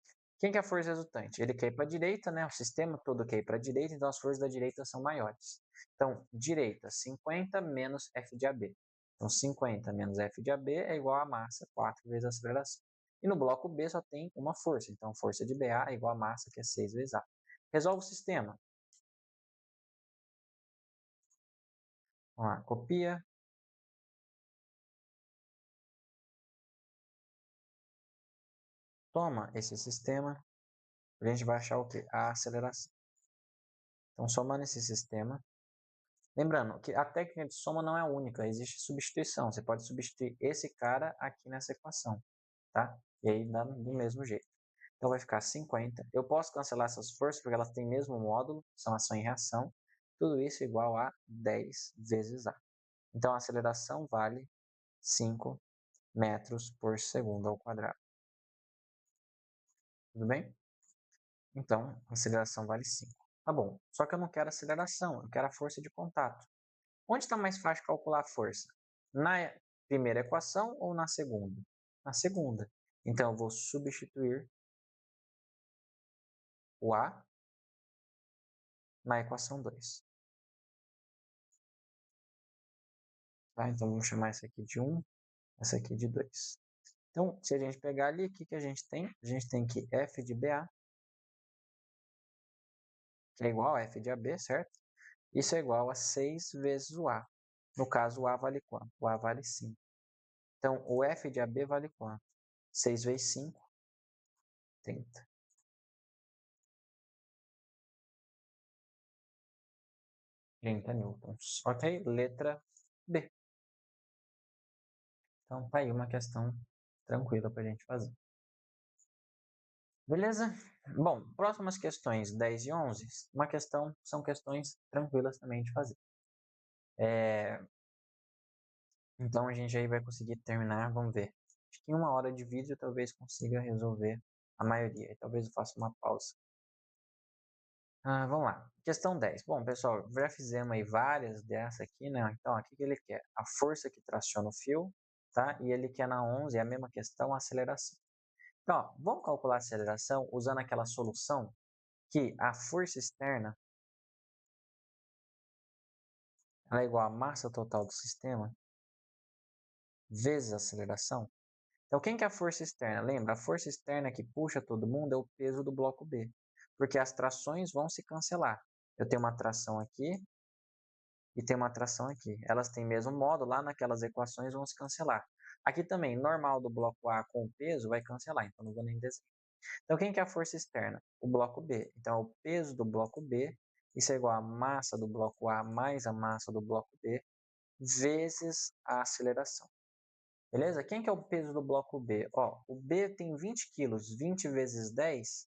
Quem que é a força resultante? Ele quer ir para a direita, né? O sistema todo quer ir para a direita, então as forças da direita são maiores. Então, direita, 50 menos F de AB. Então, 50 menos F de AB é igual a massa, 4 vezes a aceleração. E no bloco B só tem uma força, então força de BA é igual a massa, que é 6 vezes A. Resolve o sistema. Vamos lá, copia. Toma esse sistema. A gente vai achar o quê? A aceleração. Então, somando esse sistema. Lembrando que a técnica de soma não é única, existe substituição. Você pode substituir esse cara aqui nessa equação, tá? E aí dá do mesmo jeito. Então vai ficar 50. Eu posso cancelar essas forças porque elas têm mesmo módulo, são ação e reação. Tudo isso igual a 10 vezes A. Então a aceleração vale 5 metros por segundo ao quadrado. Tudo bem? Então a aceleração vale 5. Tá bom, só que eu não quero aceleração, eu quero a força de contato. Onde está mais fácil calcular a força? Na primeira equação ou na segunda? Na segunda. Então, eu vou substituir o A na equação 2. Tá? Então, vamos chamar essa aqui de 1, essa aqui de 2. Então, se a gente pegar ali, o que a gente tem? A gente tem que F de BA, que é igual a F de AB, certo? Isso é igual a 6 vezes o A. No caso, o A vale quanto? O A vale 5. Então, o F de AB vale quanto? 6 vezes 5, 30. 30 newtons. Ok? Letra B. Então, tá aí uma questão tranquila para a gente fazer. Beleza? Bom, próximas questões 10 e 11, são questões tranquilas também de fazer. Então, a gente aí vai conseguir terminar, vamos ver. Acho que em 1 hora de vídeo eu talvez consiga resolver a maioria. E talvez eu faça uma pausa. Vamos lá. Questão 10. Bom, pessoal, já fizemos aí várias dessa aqui, né? Então, aqui que ele quer? A força que traciona o fio, tá? E ele quer na 11, é a mesma questão, a aceleração. Então, ó, vamos calcular a aceleração usando aquela solução que a força externa ela é igual à massa total do sistema vezes a aceleração. Então, quem que é a força externa? Lembra, a força externa que puxa todo mundo é o peso do bloco B, porque as trações vão se cancelar. Eu tenho uma tração aqui e tenho uma tração aqui. Elas têm mesmo modo, lá naquelas equações vão se cancelar. Aqui também, normal do bloco A com o peso vai cancelar, então não vou nem desenhar. Então, quem que é a força externa? O bloco B. Então, o peso do bloco B, isso é igual a massa do bloco A mais a massa do bloco B, vezes a aceleração. Beleza? Quem que é o peso do bloco B? Ó, o B tem 20 quilos, 20 vezes 10,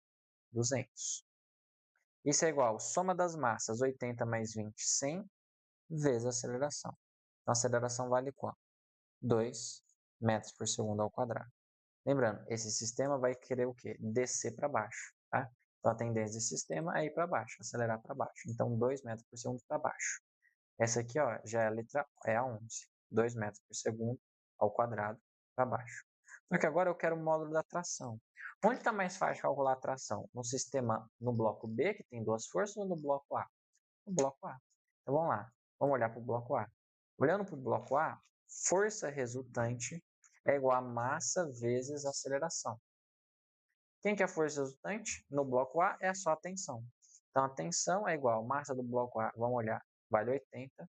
200. Isso é igual a soma das massas, 80 mais 20, 100, vezes a aceleração. Então, a aceleração vale quanto? 2 metros por segundo ao quadrado. Lembrando, esse sistema vai querer o quê? Descer para baixo, tá? Então, a tendência desse sistema é ir para baixo, acelerar para baixo. Então, 2 metros por segundo para baixo. Essa aqui, ó, já é a letra é a 11. 2 metros por segundo ao quadrado para baixo. Só que agora eu quero o módulo da tração. Onde está mais fácil calcular a tração? No sistema, no bloco B, que tem duas forças, ou no bloco A? No bloco A. Então, vamos lá. Vamos olhar para o bloco A. Olhando para o bloco A, força resultante é igual a massa vezes a aceleração. Quem que é a força resultante? No bloco A é só a tensão. Então, a tensão é igual a massa do bloco A, vamos olhar, vale 80,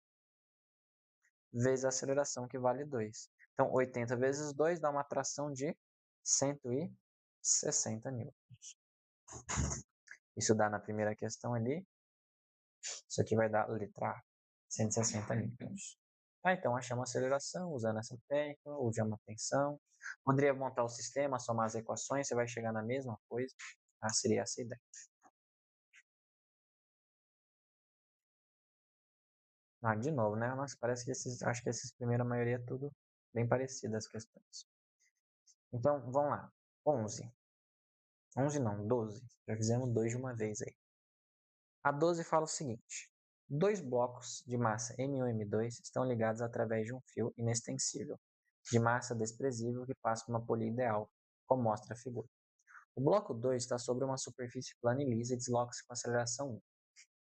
vezes a aceleração, que vale 2. Então, 80 vezes 2 dá uma tração de 160 newtons. Isso dá na primeira questão ali. Isso aqui vai dar letra A, 160 newtons. Tá, então, achamos a aceleração usando essa técnica, usamos a tensão. Poderia montar o sistema, somar as equações, você vai chegar na mesma coisa. Seria essa a ideia. De novo, né? Mas parece que acho que esses primeira maioria é tudo bem parecido as questões. Então, vamos lá. 11. 11 não, 12. Já fizemos 2 de uma vez aí. A 12 fala o seguinte. Dois blocos de massa M1 e M2 estão ligados através de um fio inextensível, de massa desprezível que passa por uma polia ideal, como mostra a figura. O bloco 2 está sobre uma superfície plana e lisa e desloca-se com aceleração 1.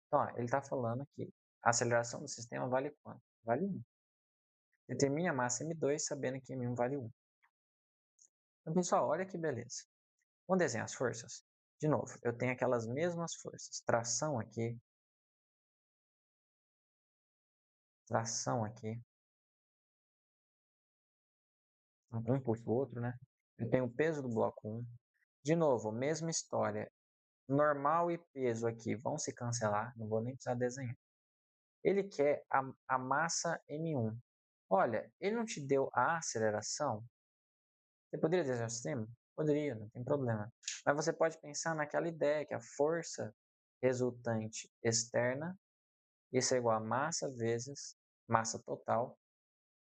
Então, ó, ele está falando que a aceleração do sistema vale quanto? Vale 1. Determine a massa M2 sabendo que M1 vale 1. Então, pessoal, olha que beleza. Vamos desenhar as forças? De novo, eu tenho aquelas mesmas forças. Tração aqui, um puxa o outro, né? Eu tenho o peso do bloco 1. De novo, mesma história. Normal e peso aqui vão se cancelar, não vou nem precisar desenhar. Ele quer a massa M1. Olha, ele não te deu a aceleração? Você poderia desenhar o sistema? Poderia, não tem problema. Mas você pode pensar naquela ideia que a força resultante externa, isso é igual a massa vezes massa total,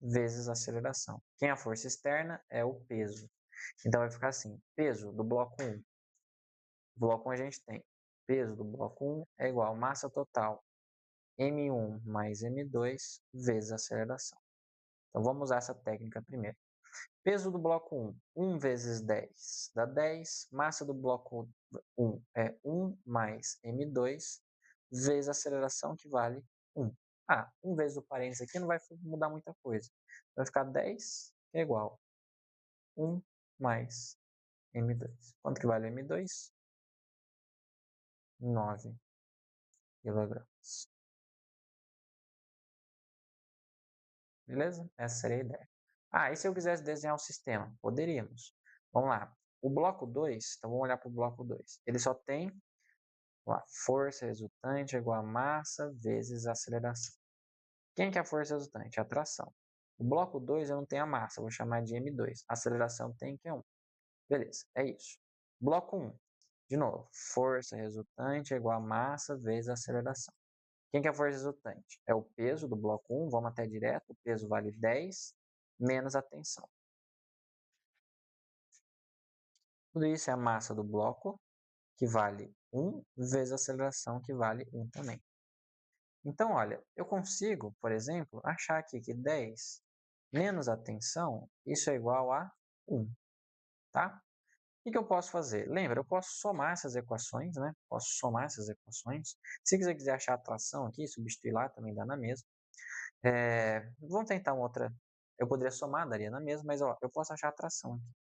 vezes aceleração. Quem é a força externa é o peso. Então vai ficar assim, peso do bloco 1. Bloco 1 a gente tem peso do bloco 1 é igual a massa total M1 mais M2 vezes aceleração. Então vamos usar essa técnica primeiro. Peso do bloco 1, 1 vezes 10 dá 10. Massa do bloco 1 é 1 mais M2 vezes aceleração, que vale 1. 1 vezes o parênteses aqui não vai mudar muita coisa. Vai ficar 10 que é igual a 1 mais M2. Quanto que vale o M2? 9 kg. Beleza? Essa seria a ideia. E se eu quisesse desenhar um sistema? Poderíamos. Vamos lá. O bloco 2, então vamos olhar para o bloco 2. Ele só tem a força resultante é igual a massa vezes a aceleração. Quem que é a força resultante? A tração. O bloco 2 eu não tenho a massa, vou chamar de M2. A aceleração tem que é 1. Beleza, é isso. Bloco 1, de novo, força resultante é igual a massa vezes a aceleração. Quem que é a força resultante? É o peso do bloco 1, vamos até direto, o peso vale 10, menos a tensão. Tudo isso é a massa do bloco, que vale 1, vezes a aceleração, que vale 1 também. Então, olha, eu consigo, por exemplo, achar aqui que 10 menos a tensão, isso é igual a 1, tá? O que eu posso fazer? Lembra, eu posso somar essas equações, né? Posso somar essas equações. Se você quiser achar a tração aqui, substituir lá, também dá na mesma. Vamos tentar uma outra. Eu poderia somar, daria na mesma, mas ó, eu posso achar a tração aqui.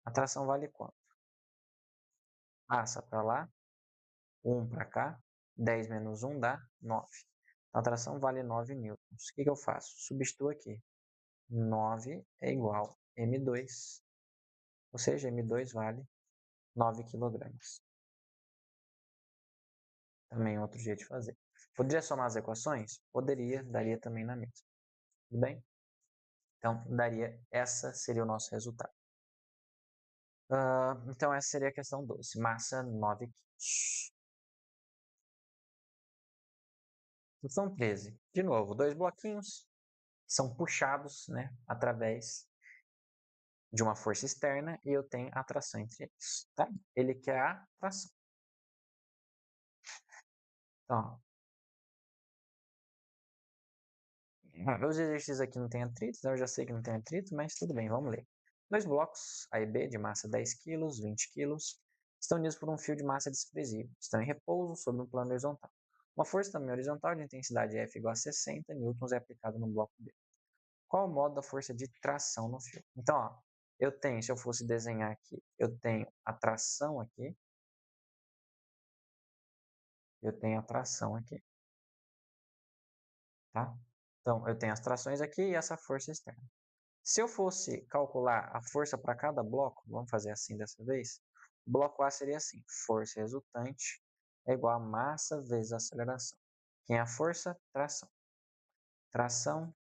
A tração vale quanto? Passa para lá, 1 para cá, 10 menos 1 dá 9. A tração vale 9 newtons. O que eu faço? Substituo aqui. 9 é igual a M2, ou seja, M2 vale 9 kg. Também é outro jeito de fazer. Poderia somar as equações? Poderia, daria também na mesma. Tudo bem? Então, essa seria o nosso resultado. Então, essa seria a questão 12. Massa 9 kg. Questão 13. De novo, dois bloquinhos que são puxados, né, através de uma força externa e eu tenho atração entre eles. Tá? Ele quer a atração. Então, os exercícios aqui não tem atritos, né? Eu já sei que não tem atrito, mas tudo bem, vamos ler. Dois blocos, A e B, de massa 10 kg, 20 kg, estão unidos por um fio de massa desprezível. Estão em repouso sobre um plano horizontal. Uma força também horizontal de intensidade F igual a 60 newtons é aplicada no bloco B. Qual o modo da força de tração no fio? Então, ó, eu tenho, se eu fosse desenhar aqui, eu tenho a tração aqui, eu tenho a tração aqui, tá? Então, eu tenho as trações aqui e essa força externa. Se eu fosse calcular a força para cada bloco, vamos fazer assim dessa vez, o bloco A seria assim, força resultante é igual a massa vezes a aceleração. Quem é a força? Tração. Tração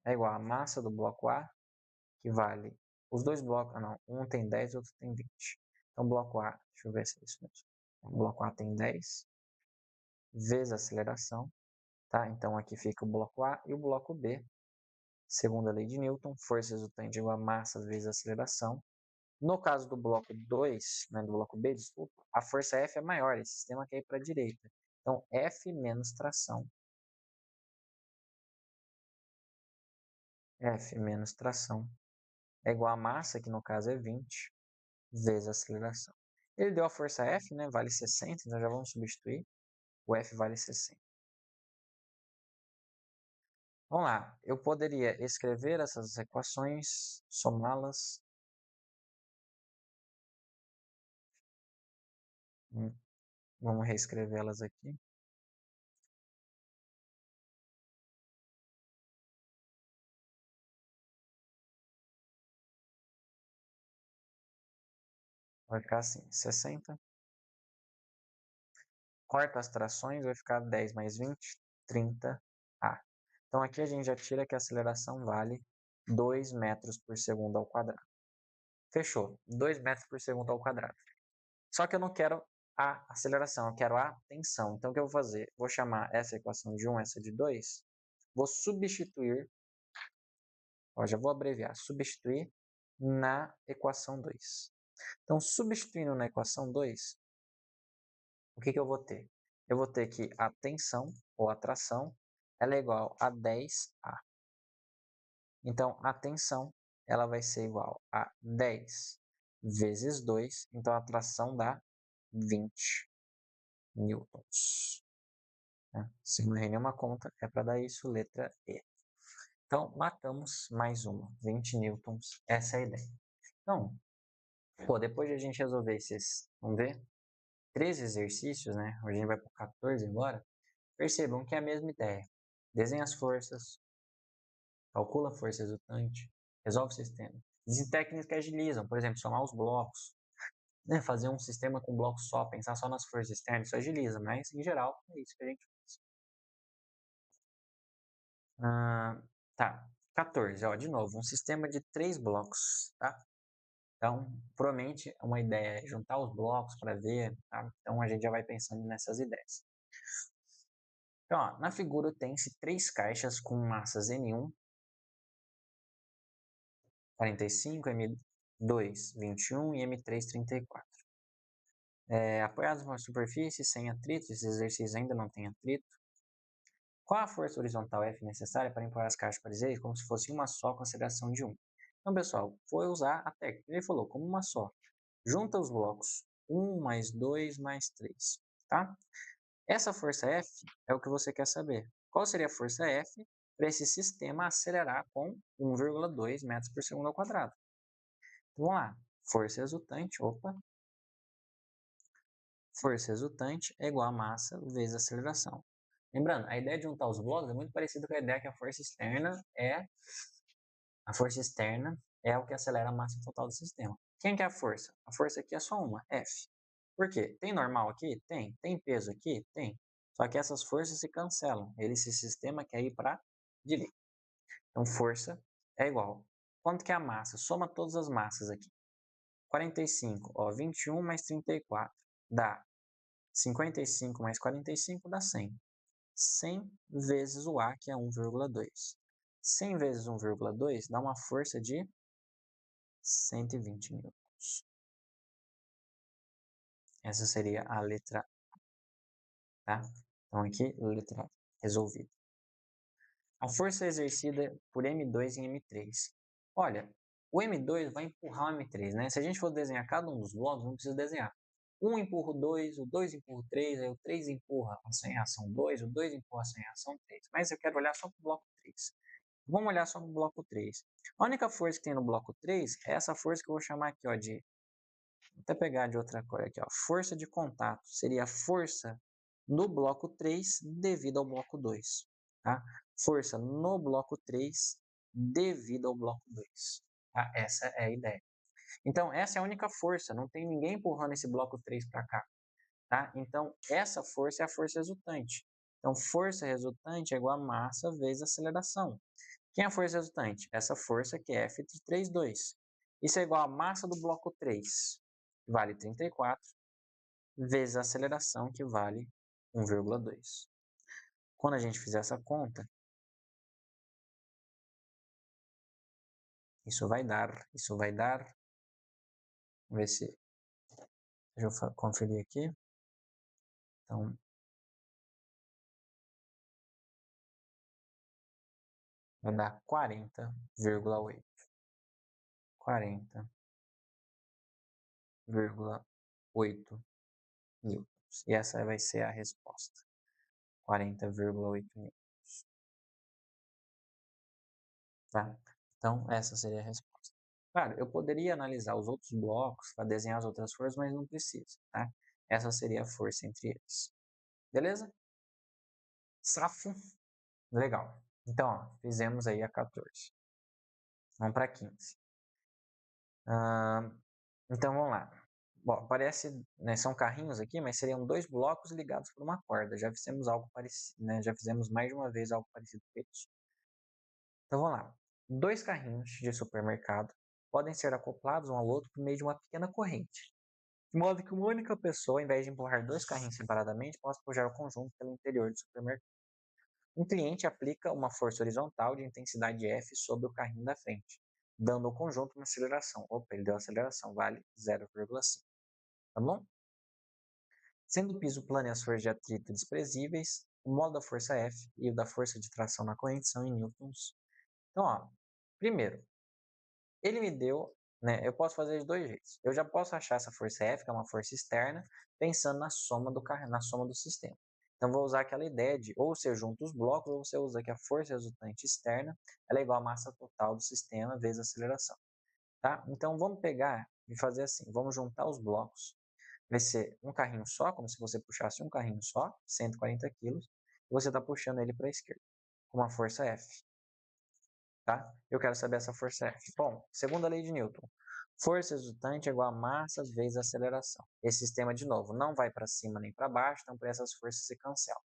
é igual a massa do bloco A, que vale os dois blocos, não, um tem 10 e outro tem 20. Então, bloco A, deixa eu ver se é isso mesmo. O bloco A tem 10 vezes a aceleração, tá? Então, aqui fica o bloco A e o bloco B. Segundo a lei de Newton, força resultante igual a massa vezes a aceleração. No caso do bloco 2, né, do bloco B, desculpa, a força F é maior, esse sistema quer ir para a direita. Então, F menos tração. F menos tração é igual a massa, que no caso é 20, vezes a aceleração. Ele deu a força F, né? Vale 60, então já vamos substituir. O F vale 60. Vamos lá, eu poderia escrever essas equações, somá-las. Vamos reescrevê-las aqui. Vai ficar assim, 60. Corta as trações, vai ficar 10 mais 20, 30A. Então aqui a gente já tira que a aceleração vale 2 metros por segundo ao quadrado. Fechou, 2 metros por segundo ao quadrado. Só que eu não quero a aceleração, eu quero a tensão. Então o que eu vou fazer? Vou chamar essa equação de 1, essa de 2. Vou substituir, já vou abreviar, substituir na equação 2. Então, substituindo na equação 2, o que eu vou ter? Eu vou ter que a tensão, ou a tração, ela é igual a 10A. Então, a tensão ela vai ser igual a 10 vezes 2. Então, a tração dá 20 newtons. Se não errei nenhuma conta, é para dar isso, letra E. Então, matamos mais uma, 20 newtons. Essa é a ideia. Então, depois de a gente resolver esses, vamos ver, 13 exercícios, né? Hoje a gente vai para 14 agora. Percebam que é a mesma ideia. Desenha as forças, calcula a força resultante, resolve o sistema. Existem técnicas que agilizam, por exemplo, somar os blocos, né? Fazer um sistema com blocos só, pensar só nas forças externas, isso agiliza, mas em geral é isso que a gente faz. Tá, 14, ó, de novo, um sistema de 3 blocos, tá? Então, provavelmente uma ideia é juntar os blocos para ver, tá? Então a gente já vai pensando nessas ideias. Então, ó, na figura tem-se 3 caixas com massas N1, 45, M2, 21 e M3, 34. Apoiados em uma superfície sem atrito, esse exercício ainda não tem atrito. Qual a força horizontal F necessária para empurrar as caixas para os eixos como se fosse uma só com aceleração de 1? Então, pessoal, foi usar a técnica. Ele falou como uma só. Junta os blocos 1 mais 2 mais 3, tá? Essa força F é o que você quer saber. Qual seria a força F para esse sistema acelerar com 1,2 metros por segundo ao quadrado? Então, vamos lá. Força resultante, força resultante é igual a massa vezes a aceleração. Lembrando, a ideia de juntar os blocos é muito parecida com a ideia que a força externa é o que acelera a massa total do sistema. Quem que é a força? A força aqui é só uma, F. Por quê? Tem normal aqui? Tem. Tem peso aqui? Tem. Só que essas forças se cancelam. Esse sistema quer ir para a direita. Então, força é igual. Quanto que é a massa? Soma todas as massas aqui. 45, 21 mais 34 dá 55 mais 45 dá 100. 100 vezes o A, que é 1,2. 100 vezes 1,2 dá uma força de 120 newtons. Essa seria a letra A, tá? Então aqui, letra A, resolvida. A força exercida por M2 em M3. Olha, o M2 vai empurrar o M3, né? Se a gente for desenhar cada um dos blocos, não precisa desenhar. Um empurra o 2, o 2 empurra o 3, aí o 3 empurra a sem reação 2, o 2 empurra a sem reação 3. Mas eu quero olhar só para o bloco 3. Vamos olhar só no bloco 3. A única força que tem no bloco 3 é essa força que eu vou chamar aqui, ó, de... Vou até pegar de outra cor aqui, ó. Força de contato. Seria a força no bloco 3 devido ao bloco 2. Tá? Força no bloco 3 devido ao bloco 2. Tá? Essa é a ideia. Então, essa é a única força. Não tem ninguém empurrando esse bloco 3 para cá. Tá? Então, essa força é a força resultante. Então, força resultante é igual a massa vezes aceleração. Quem é a força resultante? Essa força que é F de 3,2. Isso é igual à massa do bloco 3, que vale 34, vezes a aceleração, que vale 1,2. Quando a gente fizer essa conta, isso vai dar, vamos ver se, deixa eu conferir aqui. Então, vai dar 40,8. 40 40,8 newtons. E essa vai ser a resposta. 40,8 newtons. Tá? Então, essa seria a resposta. Claro, eu poderia analisar os outros blocos para desenhar as outras forças, mas não preciso, tá? Essa seria a força entre eles. Beleza? Safo? Legal. Então, ó, fizemos aí a 14. Vamos para 15. Então, vamos lá. Bom, parece, né, são carrinhos aqui, mas seriam dois blocos ligados por uma corda. Já fizemos algo parecido, né? Já fizemos mais de uma vez algo parecido com isso. Então, vamos lá. Dois carrinhos de supermercado podem ser acoplados um ao outro por meio de uma pequena corrente, de modo que uma única pessoa, ao invés de empurrar dois carrinhos separadamente, possa puxar o conjunto pelo interior do supermercado. Um cliente aplica uma força horizontal de intensidade F sobre o carrinho da frente, dando ao conjunto uma aceleração. Opa, ele deu aceleração, vale 0,5. Tá bom? Sendo o piso plano e as forças de atrito desprezíveis, o modo da força F e o da força de tração na corrente são em newtons. Então, ó, primeiro, ele me deu, né, eu posso fazer de dois jeitos. Eu já posso achar essa força F, que é uma força externa, pensando na soma do carro, na soma do sistema. Então, vou usar aquela ideia de ou você junta os blocos, ou você usa que a força resultante externa ela é igual à massa total do sistema vezes a aceleração. Tá? Então, vamos pegar e fazer assim, vamos juntar os blocos. Vai ser um carrinho só, como se você puxasse um carrinho só, 140 quilos, e você está puxando ele para a esquerda, com uma força F. Tá? Eu quero saber essa força F. Bom, segunda lei de Newton. Força resultante é igual a massa vezes a aceleração. Esse sistema, de novo, não vai para cima nem para baixo, então por essas forças se cancelam.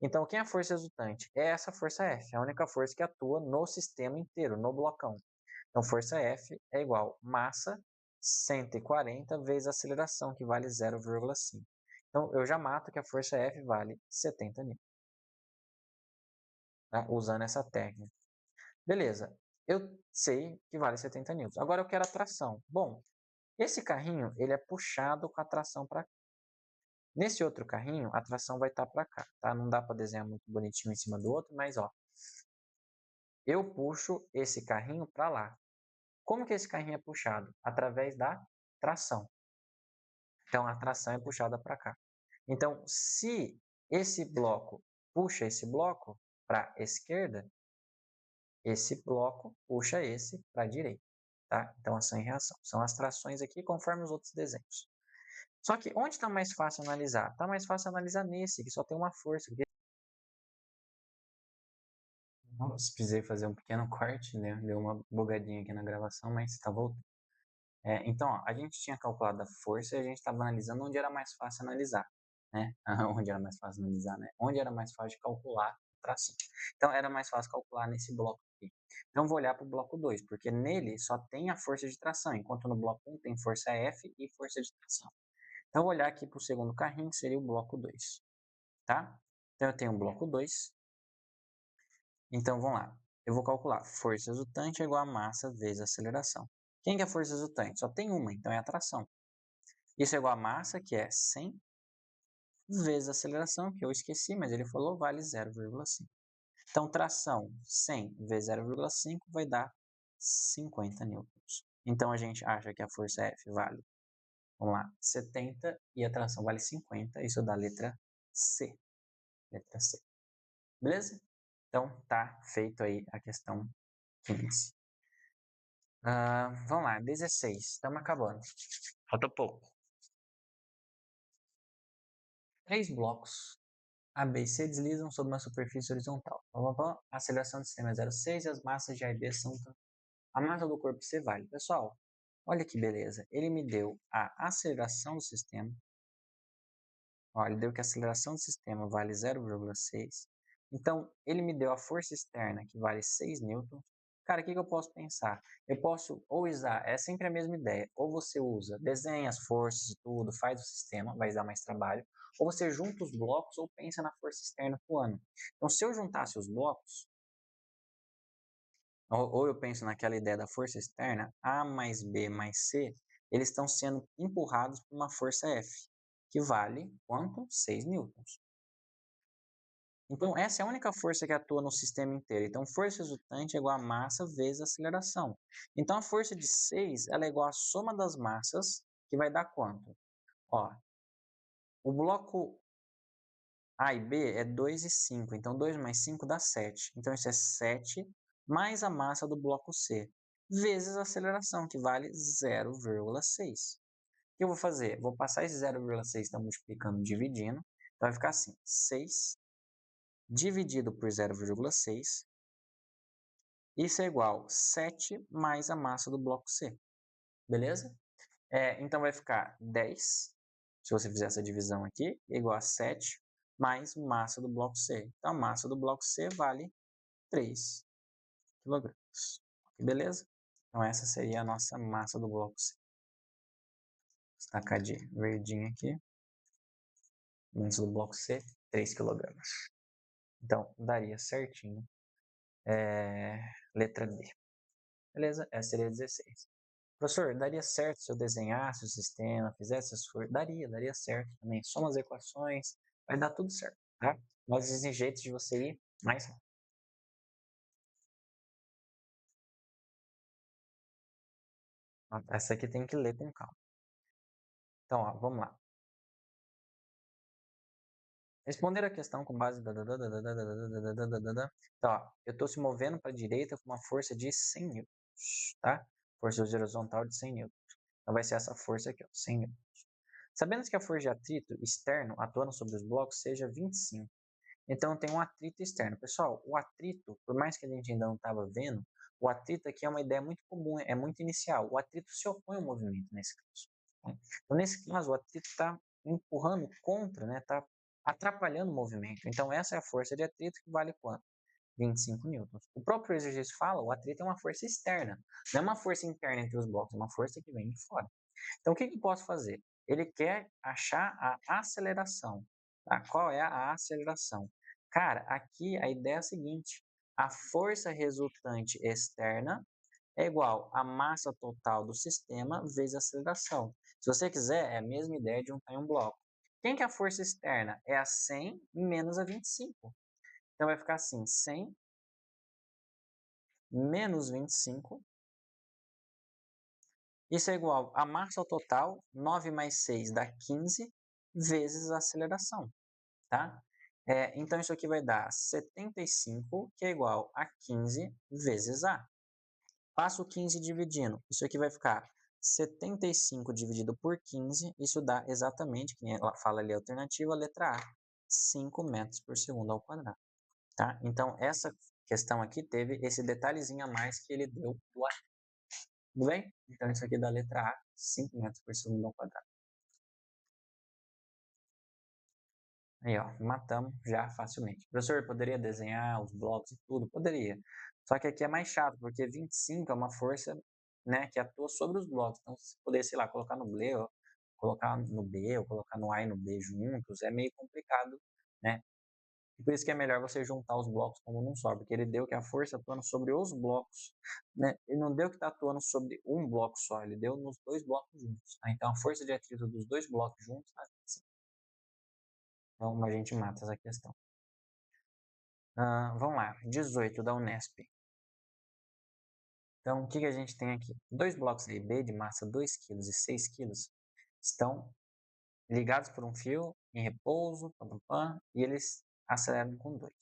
Então, quem é a força resultante? É essa força F, a única força que atua no sistema inteiro, no blocão. Então, força F é igual a massa 140 vezes a aceleração, que vale 0,5. Então, eu já mato que a força F vale 70 N, tá? Usando essa técnica. Beleza, eu sei que vale 70 newtons. Agora eu quero a tração. Bom, esse carrinho ele é puxado com a tração para cá. Nesse outro carrinho, a tração vai estar para cá, tá? Não dá para desenhar muito bonitinho em cima do outro, mas ó, eu puxo esse carrinho para lá. Como que esse carrinho é puxado? Através da tração. Então a tração é puxada para cá. Então, se esse bloco puxa esse bloco para a esquerda, esse bloco puxa esse para a direita. Tá? Então, ação e reação. São as trações aqui conforme os outros desenhos. Só que onde está mais fácil analisar? Está mais fácil analisar nesse, que só tem uma força. Nossa, precisei fazer um pequeno corte, né? Deu uma bugadinha aqui na gravação, mas está voltando. Então, ó, a gente tinha calculado a força e a gente estava analisando onde era mais fácil analisar, né? Onde era mais fácil analisar, né? Onde era mais fácil de calcular a tração. Então, era mais fácil calcular nesse bloco aqui. Então, vou olhar para o bloco 2, porque nele só tem a força de tração, enquanto no bloco 1 tem força F e força de tração. Então, vou olhar aqui para o segundo carrinho, que seria o bloco 2, tá? Então, eu tenho o bloco 2. Então, vamos lá. Eu vou calcular força resultante é igual a massa vezes a aceleração. Quem que é a força resultante? Só tem uma, então é a tração. Isso é igual a massa, que é 100, vezes a aceleração, que eu esqueci, mas ele falou, vale 0,5. Então, tração 100 vezes 0,5 vai dar 50 newtons. Então, a gente acha que a força F vale, vamos lá, 70 e a tração vale 50. Isso dá a letra C. Letra C. Beleza? Então, tá feito aí a questão 15. Vamos lá, 16. Estamos acabando. Falta pouco. 3 blocos A, B e C deslizam sobre uma superfície horizontal. A aceleração do sistema é 0,6 e as massas de A e B são... A massa do corpo C vale. Pessoal, olha que beleza. Ele me deu a aceleração do sistema. Olha, ele deu que a aceleração do sistema vale 0,6. Então, ele me deu a força externa, que vale 6 newtons. Cara, o que eu posso pensar? Eu posso ou usar, é sempre a mesma ideia, ou você usa, desenha as forças e tudo, faz o sistema, vai dar mais trabalho, ou você junta os blocos ou pensa na força externa atuando. Então, se eu juntasse os blocos, ou eu penso naquela ideia da força externa, A mais B mais C, eles estão sendo empurrados por uma força F, que vale quanto? 6 newtons. Então, essa é a única força que atua no sistema inteiro. Então, força resultante é igual a massa vezes a aceleração. Então, a força de 6 ela é igual à soma das massas que vai dar quanto? Ó, o bloco A e B é 2 e 5, então 2 mais 5 dá 7. Então isso é 7 mais a massa do bloco C, vezes a aceleração, que vale 0,6. O que eu vou fazer? Vou passar esse 0,6 está multiplicando, dividindo. Então vai ficar assim, 6 dividido por 0,6, isso é igual a 7 mais a massa do bloco C, beleza? Então vai ficar 10, se você fizer essa divisão aqui, igual a 7 mais massa do bloco C. Então a massa do bloco C vale 3 kg. Beleza? Então essa seria a nossa massa do bloco C. Destacar de verdinho aqui. Massa do bloco C, 3 kg. Então daria certinho. Letra D. Beleza? Essa seria 16. Professor, daria certo se eu desenhasse o sistema, fizesse as forças? Daria certo também. Soma as equações, vai dar tudo certo, tá? Mas existem jeitos de você ir mais rápido. Essa aqui tem que ler com calma. Então, ó, vamos lá. Responder a questão com base... Então, ó, eu estou se movendo para a direita com uma força de 100 newtons, tá? Força horizontal de 100 newtons. Então, vai ser essa força aqui, ó, 100 newtons. Sabendo que a força de atrito externo atuando sobre os blocos seja 25. Então, tem um atrito externo. Pessoal, o atrito, por mais que a gente ainda não estava vendo, o atrito aqui é uma ideia muito comum, é muito inicial. O atrito se opõe ao movimento nesse caso. Então, nesse caso, o atrito está empurrando contra, né? Está atrapalhando o movimento. Então, essa é a força de atrito que vale quanto? 25 newtons. O próprio exercício fala, o atrito é uma força externa. Não é uma força interna entre os blocos, é uma força que vem de fora. Então, o que eu posso fazer? Ele quer achar a aceleração. Tá? Qual é a aceleração? Cara, aqui a ideia é a seguinte: a força resultante externa é igual à massa total do sistema vezes a aceleração. Se você quiser, é a mesma ideia de juntar em um bloco. Quem que é a força externa? É a 100 menos a 25. Então vai ficar assim: 100 menos 25. Isso é igual a massa total, 9 mais 6 dá 15, vezes a aceleração, tá? Então, isso aqui vai dar 75, que é igual a 15 vezes A. Passo o 15 dividindo. Isso aqui vai ficar 75 dividido por 15. Isso dá exatamente, que ela fala ali a alternativa, a letra A, 5 metros por segundo ao quadrado. Tá? Então, essa questão aqui teve esse detalhezinho a mais que ele deu do A. Tudo bem? Então, isso aqui dá a letra A, 5 metros por segundo ao quadrado. Aí, ó, matamos já facilmente. Professor, poderia desenhar os blocos e tudo? Poderia. Só que aqui é mais chato, porque 25 é uma força, né, que atua sobre os blocos. Então, se poder, sei lá, colocar no B, ou colocar no B, ou colocar no A e no B juntos, é meio complicado, né? E por isso que é melhor você juntar os blocos como num só, porque ele deu que a força atuando sobre os blocos, né? Ele não deu que está atuando sobre um bloco só, ele deu nos dois blocos juntos. Tá? Então, a força de atrito dos dois blocos juntos, tá? Então, a gente mata essa questão. Vamos lá, 18 da Unesp. Então, o que a gente tem aqui? Dois blocos A e B de massa 2 kg e 6 kg estão ligados por um fio em repouso, e eles aceleram com 2.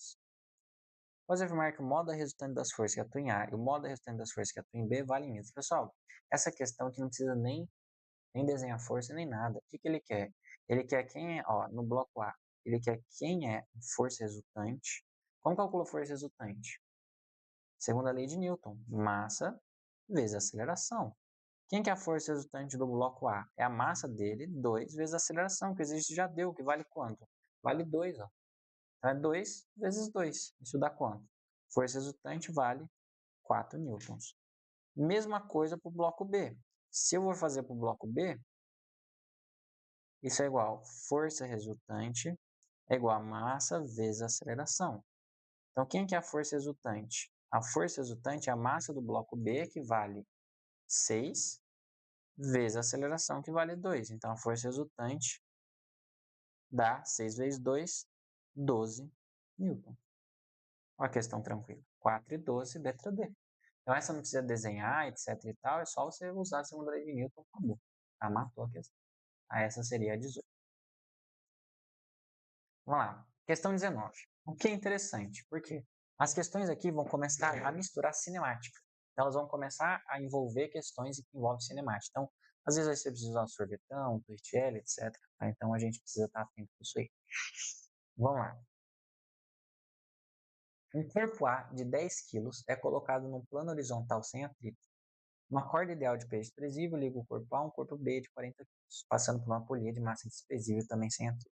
Pode afirmar que o modo resultante das forças que atuam em A e o modo resultante das forças que atuam em B valem menos. Pessoal, essa questão aqui não precisa nem desenhar força nem nada. O que ele quer? Ele quer quem é, ó, no bloco A, ele quer quem é força resultante. Como calcula a força resultante? Segundo a lei de Newton, massa vezes aceleração. Quem que é a força resultante do bloco A? É a massa dele, 2 vezes a aceleração, que existe já deu, que vale quanto? Vale 2, ó. Então é 2 vezes 2. Isso dá quanto? Força resultante vale 4 newtons. Mesma coisa para o bloco B. Se eu vou fazer para o bloco B, isso é igual a força resultante é igual a massa vezes a aceleração. Então, quem que é a força resultante? A força resultante é a massa do bloco B, que vale 6, vezes a aceleração, que vale 2. Então, a força resultante dá 6 vezes 2, 12 newton. Uma questão tranquila. 4 e 12, letra D. Então, essa não precisa desenhar, etc e tal, é só você usar a segunda lei de Newton, acabou. Ah, matou a questão. Ah, essa seria a 18. Vamos lá. Questão 19. O que é interessante, porque as questões aqui vão começar a misturar cinemática. Então, elas vão começar a envolver questões que envolvem cinemática. Então, às vezes você precisa usar um sorvetão, Torricelli, etc. Tá? Então, a gente precisa estar atento a isso aí. Vamos lá. Um corpo A de 10 kg é colocado num plano horizontal sem atrito. Uma corda ideal de peso desprezível liga o corpo A a um corpo B de 40 kg, passando por uma polia de massa desprezível também sem atrito.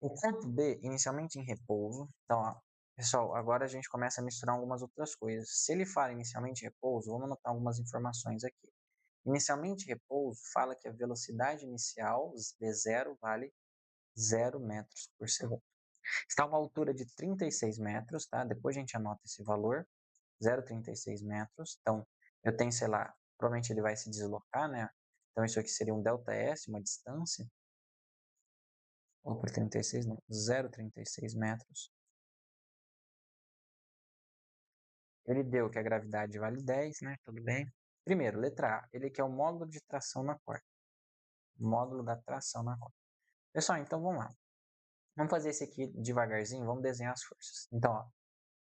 O corpo B, inicialmente em repouso, então, ó, pessoal, agora a gente começa a misturar algumas outras coisas. Se ele fala inicialmente em repouso, vamos anotar algumas informações aqui. Inicialmente em repouso fala que a velocidade inicial, V0, vale 0 metros por segundo. Está a uma altura de 36 metros, tá? Depois a gente anota esse valor, 0,36 metros. Então, eu tenho, sei lá, provavelmente ele vai se deslocar, né? Então, isso aqui seria um ΔS, uma distância. Ou por 36, não, 0,36 metros. Ele deu que a gravidade vale 10, né? Tudo bem. Primeiro, letra A, ele quer o módulo de tração na corda. Módulo da tração na corda. Pessoal, então vamos lá. Vamos fazer esse aqui devagarzinho, vamos desenhar as forças. Então, ó,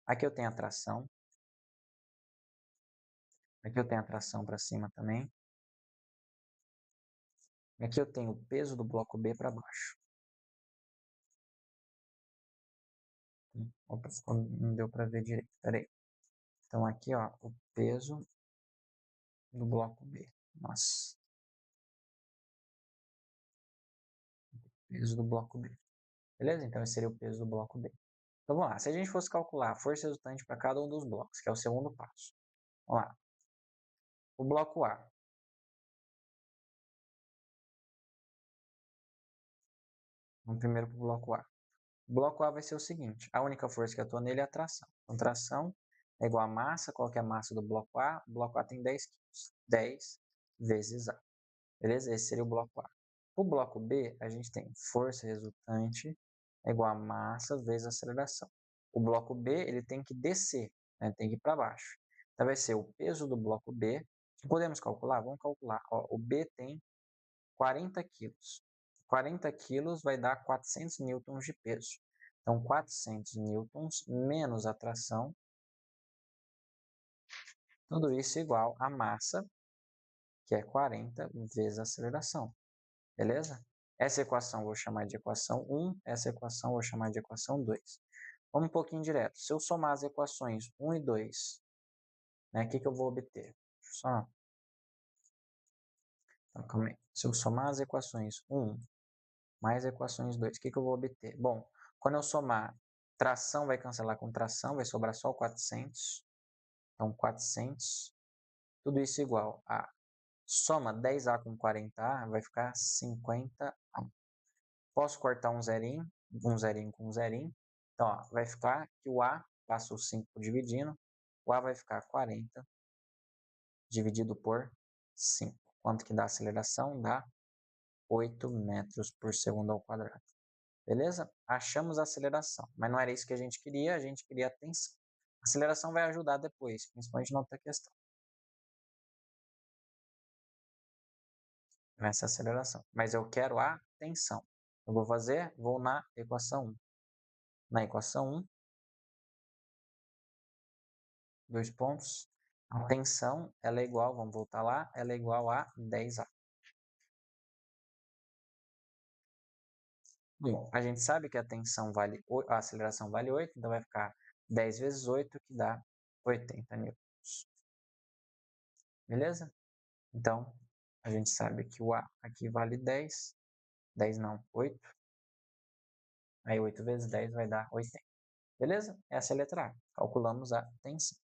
aqui eu tenho a tração. Aqui eu tenho a tração para cima também. Aqui eu tenho o peso do bloco B para baixo. Opa, não deu para ver direito. Pera aí. Então aqui, ó, o peso do bloco B. Nossa. Peso do bloco B. Beleza? Então esse seria o peso do bloco B. Então vamos lá. Se a gente fosse calcular a força resultante para cada um dos blocos, que é o segundo passo. Vamos lá. O bloco A. Vamos primeiro para o bloco A. O bloco A vai ser o seguinte. A única força que atua nele é a tração. Então tração é igual a massa. Qual que é a massa do bloco A? O bloco A tem 10 kg. 10 vezes A. Beleza? Esse seria o bloco A. O bloco B, a gente tem força resultante é igual a massa vezes aceleração. O bloco B, ele tem que descer, né? Tem que ir para baixo. Então, vai ser o peso do bloco B. Podemos calcular? Vamos calcular. Ó, o B tem 40 quilos. 40 quilos vai dar 400 newtons de peso. Então, 400 newtons menos a tração, tudo isso igual a massa, que é 40 vezes a aceleração. Beleza? Essa equação eu vou chamar de equação 1, essa equação eu vou chamar de equação 2. Vamos um pouquinho direto. Se eu somar as equações 1 e 2, né, o que eu vou obter? Só. Então, calma aí. Se eu somar as equações 1 mais equações 2, o que eu vou obter? Bom, quando eu somar, tração vai cancelar com tração, vai sobrar só 400. Então, 400. Tudo isso igual a soma 10A com 40A, vai ficar 50A. Posso cortar um zerinho com um zerinho. Então, ó, vai ficar que o A passa o 5 dividindo. O A vai ficar 40 dividido por 5. Quanto que dá a aceleração? Dá 8 metros por segundo ao quadrado. Beleza? Achamos a aceleração, mas não era isso que a gente queria a tensão. A aceleração vai ajudar depois, principalmente na outra questão. Essa aceleração. Mas eu quero a tensão. Eu vou fazer, vou na equação 1. Na equação 1, dois pontos. A tensão, ela é igual, vamos voltar lá, ela é igual a 10A. Bom, a gente sabe que a tensão vale, a aceleração vale 8, então vai ficar 10 vezes 8, que dá 80 newtons. Beleza? Então, a gente sabe que o A aqui vale 10, 10 não, 8. Aí 8 vezes 10 vai dar 80. Beleza? Essa é a letra A. Calculamos a tensão.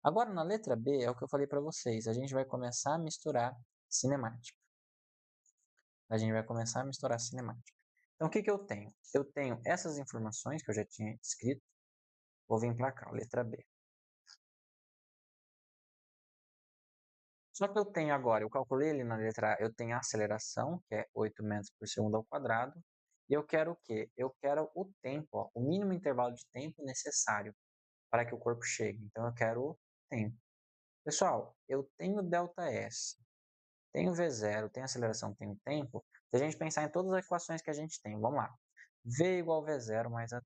Agora, na letra B, é o que eu falei para vocês. A gente vai começar a misturar cinemática. A gente vai começar a misturar cinemática. Então, o que eu tenho? Eu tenho essas informações que eu já tinha escrito. Vou vir para cá, letra B. Só que eu tenho agora, eu calculei ali na letra A, eu tenho a aceleração, que é 8 metros por segundo ao quadrado. E eu quero o quê? Eu quero o tempo, ó, o mínimo intervalo de tempo necessário para que o corpo chegue. Então, eu quero o tempo. Pessoal, eu tenho ΔS, tem o V0, tem a aceleração, tem o tempo, se a gente pensar em todas as equações que a gente tem, vamos lá. V igual a V0 mais a t.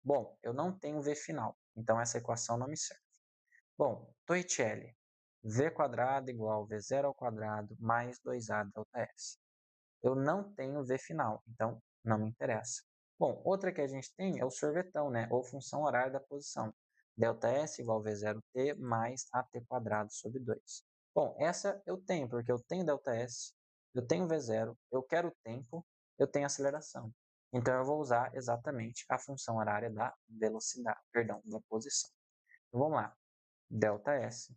Bom, eu não tenho V final, então essa equação não me serve. Bom, Torricelli, V quadrado igual V0 ao quadrado mais 2A delta S. Eu não tenho V final, então não me interessa. Bom, outra que a gente tem é o sorvetão, né? Ou função horária da posição. Delta S igual a V0t mais AT quadrado sobre 2. Bom, essa eu tenho, porque eu tenho delta S, eu tenho V0, eu quero o tempo, eu tenho aceleração. Então, eu vou usar exatamente a função horária da velocidade, perdão, da posição. Então, vamos lá. Delta S,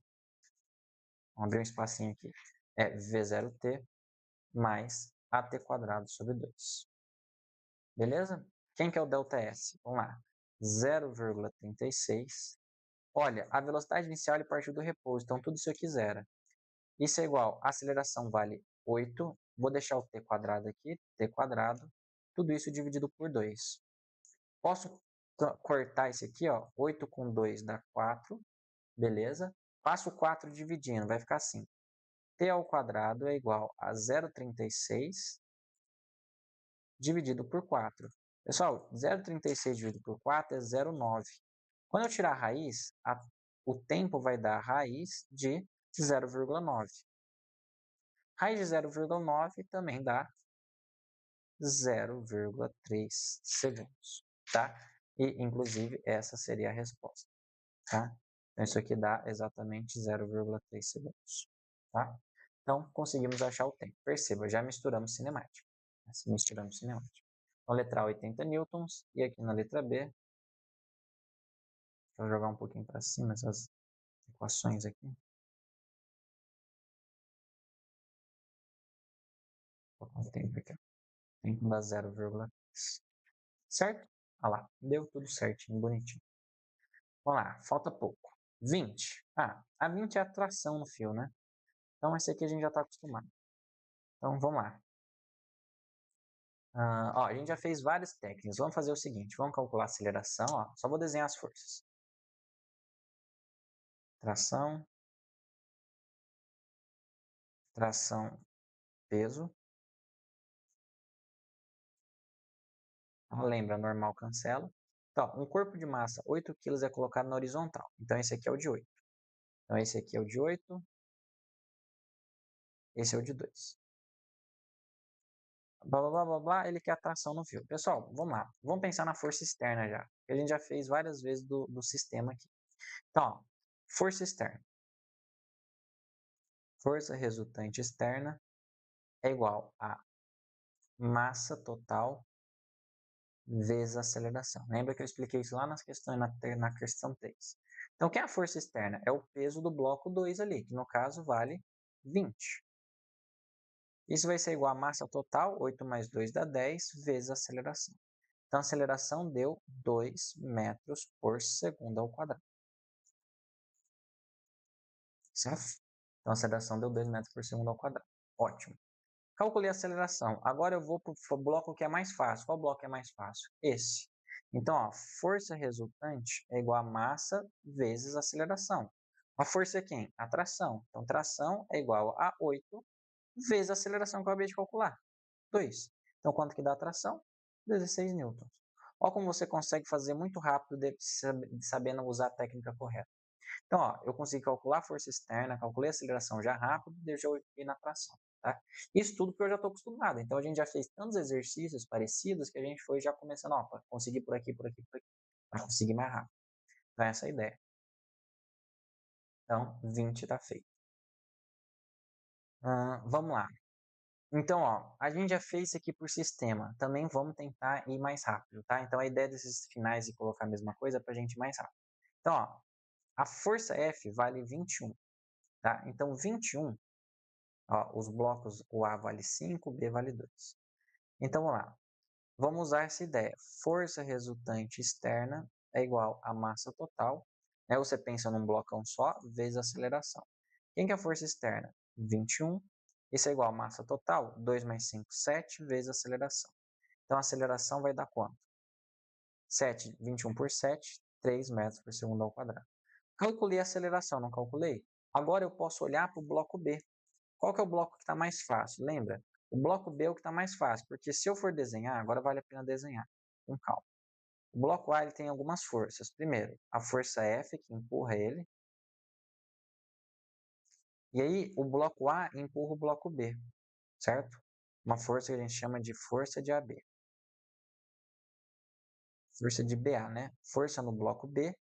vamos abrir um espacinho aqui, é V0t mais AT quadrado sobre 2. Beleza? Quem que é o delta S? Vamos lá. 0,36. Olha, a velocidade inicial ele partiu do repouso, então tudo isso aqui zera. Isso é igual, a aceleração vale 8. Vou deixar o t quadrado aqui, t quadrado. Tudo isso dividido por 2. Posso cortar esse aqui, ó. 8 com 2 dá 4. Beleza? Passo 4 dividindo, vai ficar assim. T ao quadrado é igual a 0,36 dividido por 4. Pessoal, 0,36 dividido por 4 é 0,9. Quando eu tirar a raiz, o tempo vai dar a raiz de 0,9. Raiz de 0,9 também dá 0,3 segundos, tá? E, inclusive, essa seria a resposta, tá? Então, isso aqui dá exatamente 0,3 segundos, tá? Então, conseguimos achar o tempo. Perceba, já misturamos cinemática. Misturamos cinemática. Na letra A, 80 newtons, e aqui na letra B, vou jogar um pouquinho para cima essas equações aqui. Vou colocar o tempo aqui. Tempo dá 0,3. Certo? Olha lá, deu tudo certinho, bonitinho. Vamos lá, falta pouco. 20. A 20 é a tração no fio, né? Então, esse aqui a gente já está acostumado. Então, vamos lá. Ó, a gente já fez várias técnicas. Vamos fazer o seguinte, vamos calcular a aceleração. Ó, só vou desenhar as forças. Tração. Tração, peso. Lembra, normal cancela. Então, um corpo de massa 8 kg é colocado na horizontal. Então, esse aqui é o de 8. Então, esse aqui é o de 8. Esse é o de 2. Blá, blá, blá, blá, blá, ele quer a tração no fio. Pessoal, vamos lá. Vamos pensar na força externa já. A gente já fez várias vezes do sistema aqui. Então, ó, força externa. Força resultante externa é igual a massa total vezes a aceleração. Lembra que eu expliquei isso lá nas questões, na questão 3. Então, o que é a força externa? É o peso do bloco 2 ali, que no caso vale 20. Isso vai ser igual a massa total, 8 mais 2 dá 10, vezes a aceleração. Então, a aceleração deu 2 metros por segundo ao quadrado. Certo? Então, a aceleração deu 2 metros por segundo ao quadrado. Ótimo. Calculei a aceleração. Agora eu vou para o bloco que é mais fácil. Qual bloco é mais fácil? Esse. Então, ó, força resultante é igual a massa vezes a aceleração. A força é quem? A tração. Então, tração é igual a 8 vezes a aceleração que eu acabei de calcular. 2. Então, quanto que dá a tração? 16 newtons. Olha como você consegue fazer muito rápido sabendo usar a técnica correta. Então, ó, eu consegui calcular a força externa, calculei a aceleração já rápido, e já ir na tração. Tá? Isso tudo porque eu já estou acostumado. Então, a gente já fez tantos exercícios parecidos que a gente foi já começando, ó, para conseguir por aqui, por aqui, por aqui, para conseguir mais rápido. Então, essa é a ideia. Então, 20 está feito. Vamos lá. Então, ó, a gente já fez isso aqui por sistema. Também vamos tentar ir mais rápido, tá? Então, a ideia desses finais de colocar a mesma coisa é para a gente ir mais rápido. Então, ó, a força F vale 21, tá? Então, 21, ó, os blocos, o A vale 5, o B vale 2. Então, vamos lá. Vamos usar essa ideia. Força resultante externa é igual a massa total. Né? Você pensa num blocão só, vezes a aceleração. Quem que é a força externa? 21. Isso é igual a massa total, 2 mais 5, 7, vezes a aceleração. Então, a aceleração vai dar quanto? 7, 21 por 7, 3 metros por segundo ao quadrado. Calculei a aceleração, não calculei? Agora eu posso olhar para o bloco B. Qual que é o bloco que está mais fácil? Lembra? O bloco B é o que está mais fácil, porque se eu for desenhar, agora vale a pena desenhar, com calma. O bloco A ele tem algumas forças. Primeiro, a força F, que empurra ele. E aí, o bloco A empurra o bloco B, certo? Uma força que a gente chama de força de AB. Força de BA, né? Força no bloco B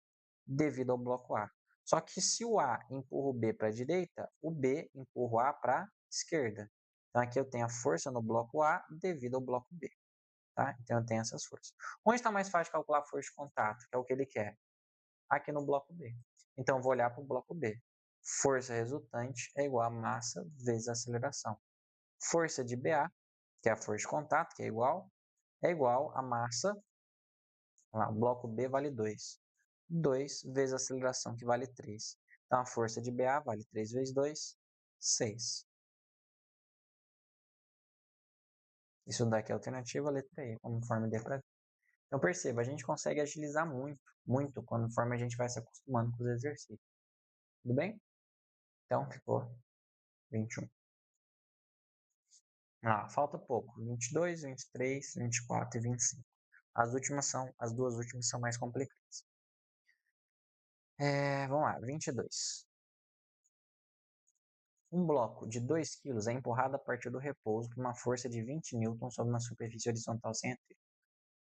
devido ao bloco A. Só que se o A empurra o B para a direita, o B empurra o A para a esquerda. Então, aqui eu tenho a força no bloco A devido ao bloco B. Tá? Então, eu tenho essas forças. Onde está mais fácil de calcular a força de contato, que é o que ele quer? Aqui no bloco B. Então, eu vou olhar para o bloco B. Força resultante é igual a massa vezes a aceleração. Força de BA, que é a força de contato, que é igual a massa. Lá, o bloco B vale 2. 2 vezes a aceleração, que vale 3. Então, a força de BA vale 3 vezes 2, 6. Isso daqui é a alternativa, a letra E, conforme D para D. Então, perceba, a gente consegue agilizar muito, muito, conforme a gente vai se acostumando com os exercícios. Tudo bem? Então, ficou 21. Falta pouco. 22, 23, 24 e 25. As duas últimas são mais complicadas. Vamos lá, 22. Um bloco de 2 kg é empurrado a partir do repouso por uma força de 20 N sobre uma superfície horizontal sem atrito.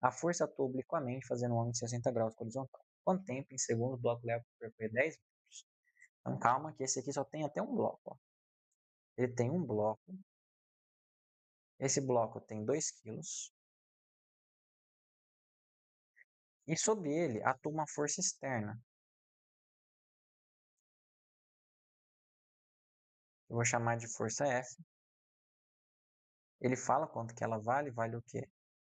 A força atua obliquamente, fazendo um ângulo de 60 graus com a horizontal. Quanto tempo, em segundos, o bloco leva para percorrer 10 metros? Então, calma, que esse aqui só tem até um bloco. Ó. Ele tem um bloco. Esse bloco tem 2 kg. E sobre ele atua uma força externa. Eu vou chamar de força F. Ele fala quanto que ela vale. Vale o quê?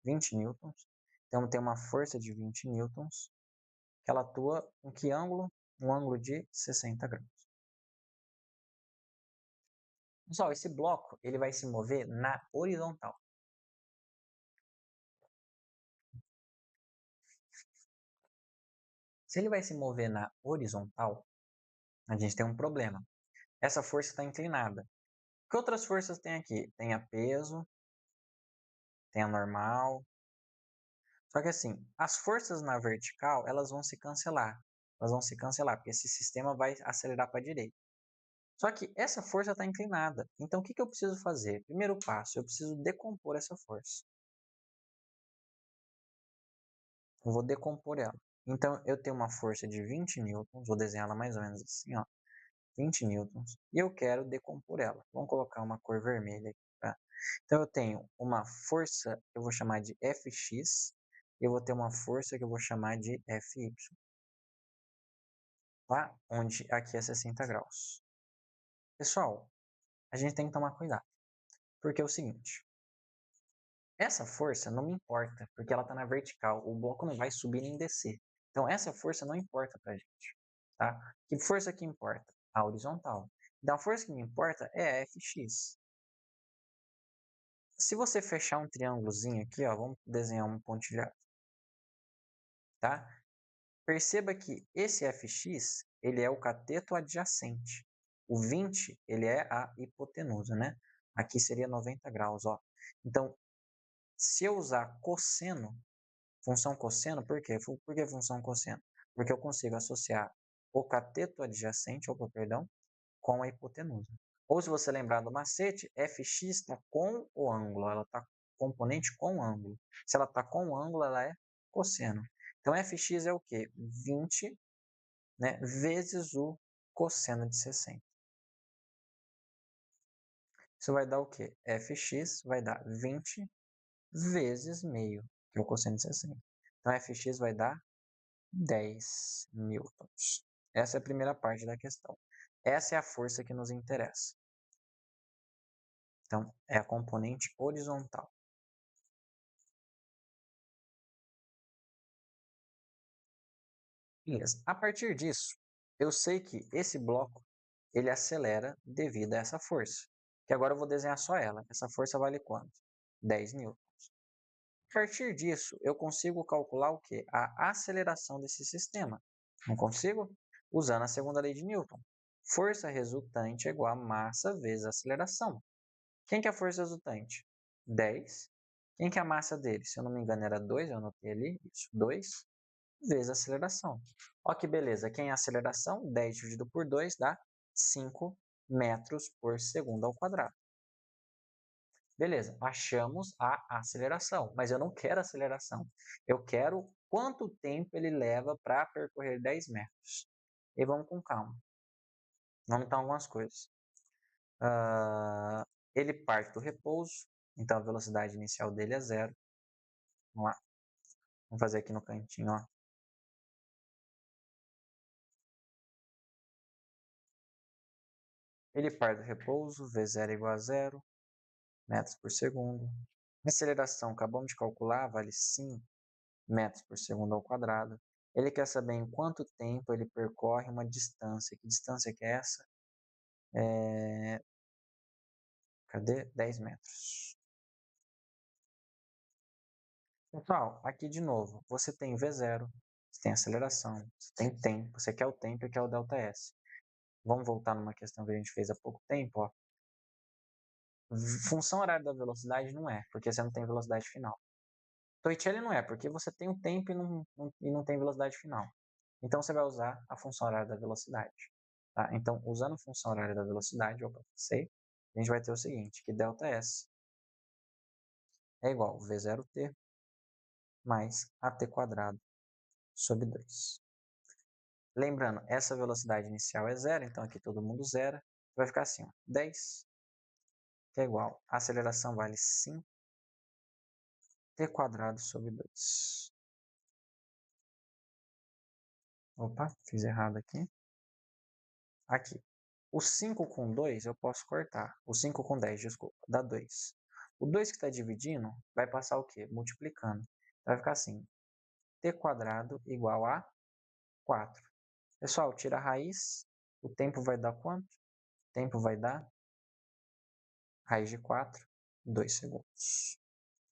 20 newtons. Então, tem uma força de 20 newtons. Que ela atua em que ângulo? Um ângulo de 60 graus. Pessoal, esse bloco ele vai se mover na horizontal. Se ele vai se mover na horizontal, a gente tem um problema. Essa força está inclinada. Que outras forças tem aqui? Tem a peso, tem a normal. Só que assim, as forças na vertical, elas vão se cancelar. Elas vão se cancelar, porque esse sistema vai acelerar para a direita. Só que essa força está inclinada. Então, o que eu preciso fazer? Primeiro passo, eu preciso decompor essa força. Eu vou decompor ela. Então, eu tenho uma força de 20 newtons, vou desenhar ela mais ou menos assim, ó, 20 newtons, e eu quero decompor ela. Vamos colocar uma cor vermelha aqui, tá? Então, eu tenho uma força que eu vou chamar de Fx, e eu vou ter uma força que eu vou chamar de Fy, tá? Onde aqui é 60 graus. Pessoal, a gente tem que tomar cuidado, porque é o seguinte, essa força não me importa, porque ela está na vertical. O bloco não vai subir nem descer. Então, essa força não importa para a gente. Tá? Que força que importa? A horizontal. Então, a força que me importa é a Fx. Se você fechar um triângulozinho aqui, ó, vamos desenhar um pontilhado. Tá? Perceba que esse Fx ele é o cateto adjacente. O 20 ele é a hipotenusa. Né? Aqui seria 90 graus. Ó. Então, se eu usar cosseno, função cosseno, por quê? Por que função cosseno? Porque eu consigo associar o cateto adjacente, com a hipotenusa. Ou se você lembrar do macete, Fx está com o ângulo, ela está componente com o ângulo. Se ela está com o ângulo, ela é cosseno. Então, Fx é o quê? 20, né, vezes o cosseno de 60. Isso vai dar o quê? Fx vai dar 20 vezes meio, que é o cosseno de 60. Então, Fx vai dar 10 newtons. Essa é a primeira parte da questão. Essa é a força que nos interessa. Então, é a componente horizontal. Beleza. A partir disso, eu sei que esse bloco ele acelera devido a essa força. Que agora eu vou desenhar só ela. Essa força vale quanto? 10 newtons. A partir disso, eu consigo calcular o quê? A aceleração desse sistema. Não consigo? Usando a segunda lei de Newton. Força resultante é igual a massa vezes a aceleração. Quem que é a força resultante? 10. Quem que é a massa dele? Se eu não me engano era 2, eu anotei ali. Isso, 2 vezes a aceleração. Olha que beleza. Quem é a aceleração? 10 dividido por 2 dá 5 metros por segundo ao quadrado. Beleza, achamos a aceleração, mas eu não quero aceleração. Eu quero quanto tempo ele leva para percorrer 10 metros. E vamos com calma. Vamos então algumas coisas. Ele parte do repouso, então a velocidade inicial dele é zero. Vamos lá. Vamos fazer aqui no cantinho, ó. Ele parte do repouso, V0 é igual a zero metros por segundo. A aceleração, acabamos de calcular, vale 5 metros por segundo ao quadrado. Ele quer saber em quanto tempo ele percorre uma distância. Que distância que é essa? Cadê? 10 metros. Pessoal, aqui de novo, você tem V0, você tem aceleração, você tem tempo, você quer o tempo e quer o ΔS. Vamos voltar numa questão que a gente fez há pouco tempo, ó. Função horária da velocidade não é, porque você não tem velocidade final. Torricelli não é, porque você tem o tempo e não tem velocidade final. Então, você vai usar a função horária da velocidade. Tá? Então, usando a função horária da velocidade, opa, sei, a gente vai ter o seguinte, que ΔS é igual a V0t mais AT quadrado sobre 2. Lembrando, essa velocidade inicial é zero, então aqui todo mundo zera. Vai ficar assim, ó, 10, que é igual, a aceleração vale 5t quadrado sobre 2. Opa, fiz errado aqui. Aqui. O 5 com 2 eu posso cortar. O 5 com 10, desculpa, dá 2. O 2 que está dividindo vai passar o quê? Multiplicando. Vai ficar assim, t quadrado igual a 4. Pessoal, tira a raiz, o tempo vai dar quanto? O tempo vai dar raiz de 4, 2 segundos.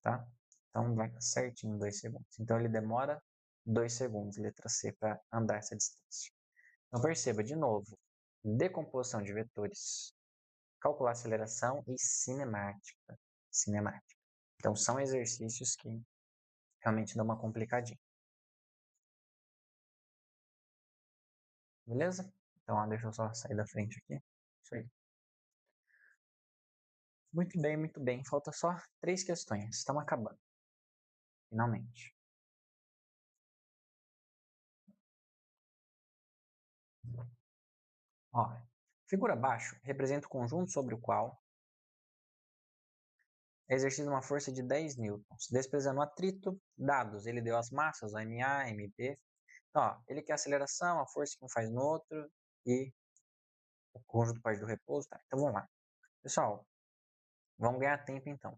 Tá? Então, vai certinho 2 segundos. Então, ele demora 2 segundos, letra C, para andar essa distância. Então, perceba de novo, decomposição de vetores, calcular aceleração e cinemática. Cinemática. Então, são exercícios que realmente dão uma complicadinha. Beleza? Então, ó, deixa eu só sair da frente aqui. Isso aí. Muito bem, muito bem. Falta só 3 questões. Estamos acabando. Finalmente. Ó, figura abaixo representa o conjunto sobre o qual é exercida uma força de 10 newtons. Desprezando o atrito, dados, ele deu as massas, o MA, MP. Então, ó, ele quer a aceleração, a força que um faz no outro e o conjunto parte do repouso. Tá? Então, vamos lá. Pessoal, vamos ganhar tempo então.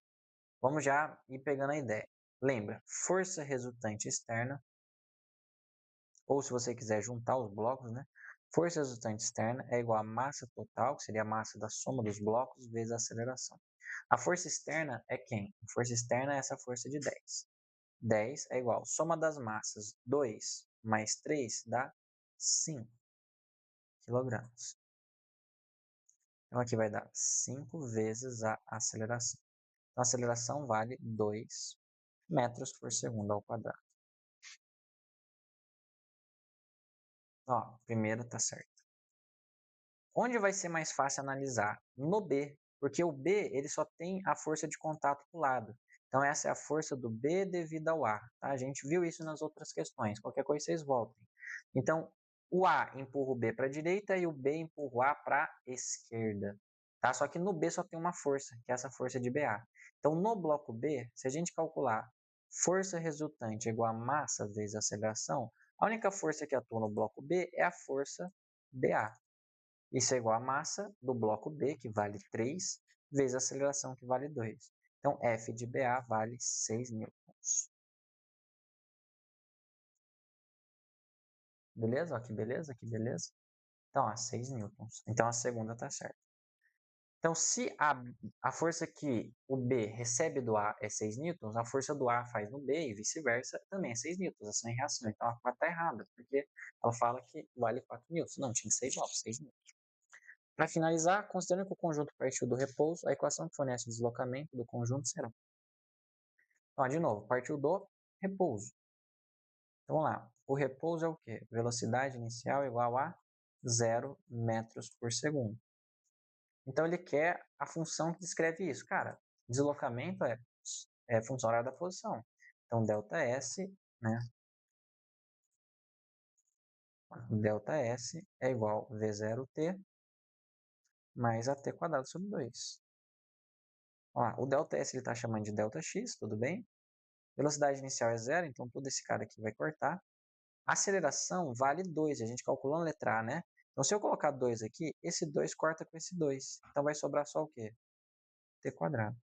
Vamos já ir pegando a ideia. Lembra, força resultante externa, ou se você quiser juntar os blocos, né? Força resultante externa é igual a massa total, que seria a massa da soma dos blocos, vezes a aceleração. A força externa é quem? A força externa é essa força de 10. 10 é igual, soma das massas, 2 mais 3 dá 5 kg. Então, aqui vai dar 5 vezes a aceleração. Então, a aceleração vale 2 metros por segundo ao quadrado. Ó, primeiro tá certo. Onde vai ser mais fácil analisar? No B, porque o B ele só tem a força de contato para o lado. Então, essa é a força do B devido ao A. Tá? A gente viu isso nas outras questões. Qualquer coisa vocês voltem. Então, o A empurra o B para a direita e o B empurra o A para a esquerda. Tá? Só que no B só tem uma força, que é essa força de BA. Então, no bloco B, se a gente calcular força resultante igual a massa vezes aceleração, a única força que atua no bloco B é a força BA. Isso é igual a massa do bloco B, que vale 3, vezes a aceleração, que vale 2. Então, F de BA vale 6 newtons. Beleza? Ó, que beleza, que beleza. Então, ó, 6 newtons. Então, a segunda está certa. Então, se a força que o B recebe do A é 6 newtons, a força do A faz no B e vice-versa também é 6 newtons. Ação em reação. Então, a 4 está errada, porque ela fala que vale 4 newtons. Não, tinha que ser igual, 6 newtons. Para finalizar, considerando que o conjunto partiu do repouso, a equação que fornece o deslocamento do conjunto será. Então, de novo, partiu do repouso. Então, vamos lá. O repouso é o quê? Velocidade inicial igual a 0 metros por segundo. Então, ele quer a função que descreve isso. Cara, deslocamento é função horária da posição. Então, ΔS, né? ΔS é igual a V0T mais AT quadrado sobre 2. Ó, o ΔS ele está chamando de ΔX, tudo bem? Velocidade inicial é 0, então todo esse cara aqui vai cortar. Aceleração vale 2, a gente calculou na letra A, né? Então, se eu colocar 2 aqui, esse 2 corta com esse 2. Então, vai sobrar só o quê? T quadrado.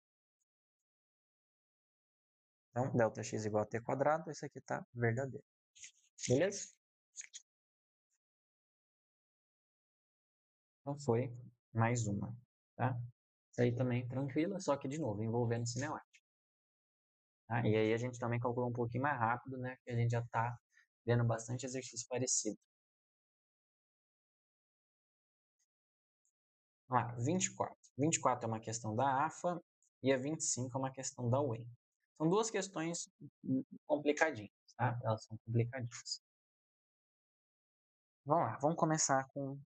Então, ΔX igual a T quadrado, esse aqui está verdadeiro. Beleza? Então, foi mais uma, tá? Isso aí também tranquila, só que, de novo, envolvendo cinemática. Tá? E aí a gente também calculou um pouquinho mais rápido, né? Que a gente já está vendo bastante exercício parecido. Vamos lá, 24. 24 é uma questão da AFA e a 25 é uma questão da UEM. São duas questões complicadinhas, tá? Elas são complicadinhas. Vamos lá, vamos começar com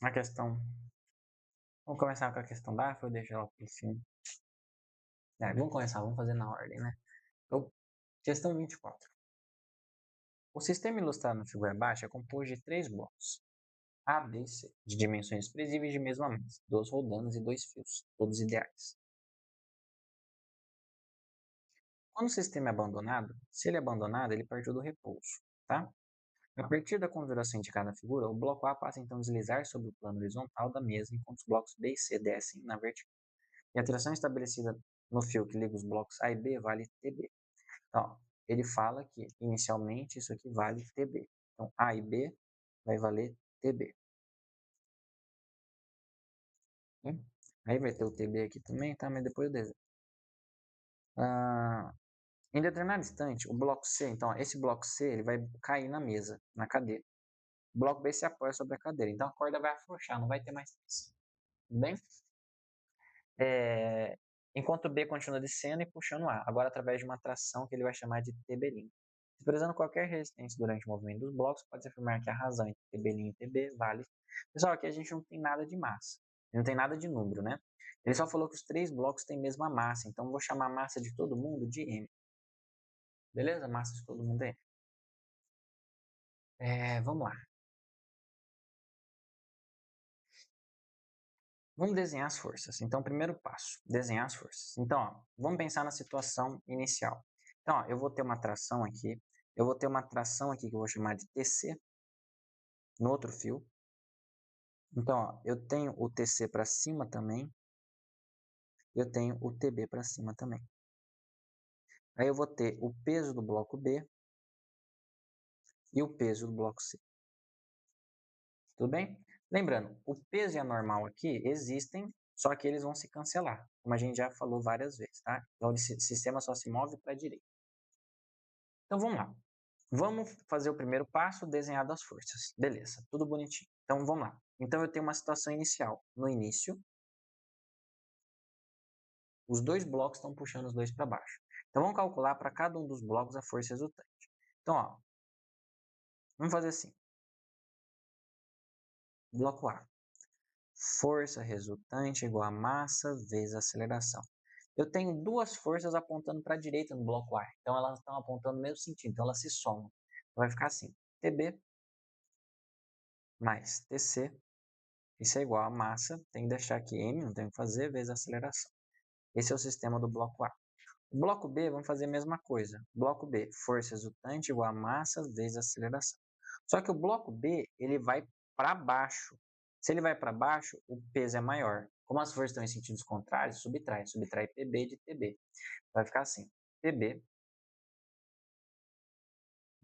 a questão. Vamos começar com a questão da AFA, eu deixo ela para o fim. Vamos fazer na ordem, né? Então, questão 24. O sistema ilustrado na figura abaixo é composto de 3 blocos, A, B e C, de dimensões expressíveis de mesma massa, 2 rodanas e 2 fios, todos ideais. Quando o sistema é abandonado, se ele é abandonado, ele partiu do repouso, tá? A partir da configuração indicada na figura, o bloco A passa então a deslizar sobre o plano horizontal da mesa, enquanto os blocos B e C descem na vertical. E a tração estabelecida no fio que liga os blocos A e B vale TB. Então, ele fala que inicialmente isso aqui vale TB. Então, A e B vai valer TB. Aí vai ter o TB aqui também, tá? Mas depois eu desenho. Em determinado instante, o bloco C, então, esse bloco C, ele vai cair na mesa, na cadeira. O bloco B se apoia sobre a cadeira, então a corda vai afrouxar, não vai ter mais tensão. Tudo bem? Enquanto o B continua descendo e puxando o A, agora através de uma tração que ele vai chamar de TB'. Desprezando qualquer resistência durante o movimento dos blocos, pode-se afirmar que a razão entre TB' e TB vale. Pessoal, aqui a gente não tem nada de massa, não tem nada de número, né? Ele só falou que os 3 blocos têm a mesma massa, então eu vou chamar a massa de todo mundo de M. Beleza? Massa de todo mundo é M. Vamos lá. Vamos desenhar as forças. Então, primeiro passo, desenhar as forças. Então, ó, vamos pensar na situação inicial. Então, ó, eu vou ter uma tração aqui, eu vou ter uma tração aqui que eu vou chamar de TC, no outro fio. Então, ó, eu tenho o TC para cima também, eu tenho o TB para cima também. Aí eu vou ter o peso do bloco B e o peso do bloco C. Tudo bem? Lembrando, o peso e a normal aqui existem, só que eles vão se cancelar, como a gente já falou várias vezes, tá? Então, o sistema só se move para a direita. Então, vamos lá. Vamos fazer o primeiro passo, desenhar as forças. Beleza, tudo bonitinho. Então, vamos lá. Então, eu tenho uma situação inicial. No início, os 2 blocos estão puxando os 2 para baixo. Então, vamos calcular para cada um dos blocos a força resultante. Então, ó, vamos fazer assim. Bloco A. Força resultante igual a massa vezes aceleração. Eu tenho 2 forças apontando para a direita no bloco A. Então, elas estão apontando no mesmo sentido. Então, elas se somam. Então, vai ficar assim. TB mais TC. Isso é igual a massa. Tem que deixar aqui M, não tem o que fazer, vezes a aceleração. Esse é o sistema do bloco A. O bloco B, vamos fazer a mesma coisa. Bloco B, força resultante igual a massa vezes aceleração. Só que o bloco B, ele vai para baixo. Se ele vai para baixo, o peso é maior. Como as forças estão em sentidos contrários, subtrai. Subtrai PB de TB. Vai ficar assim. PB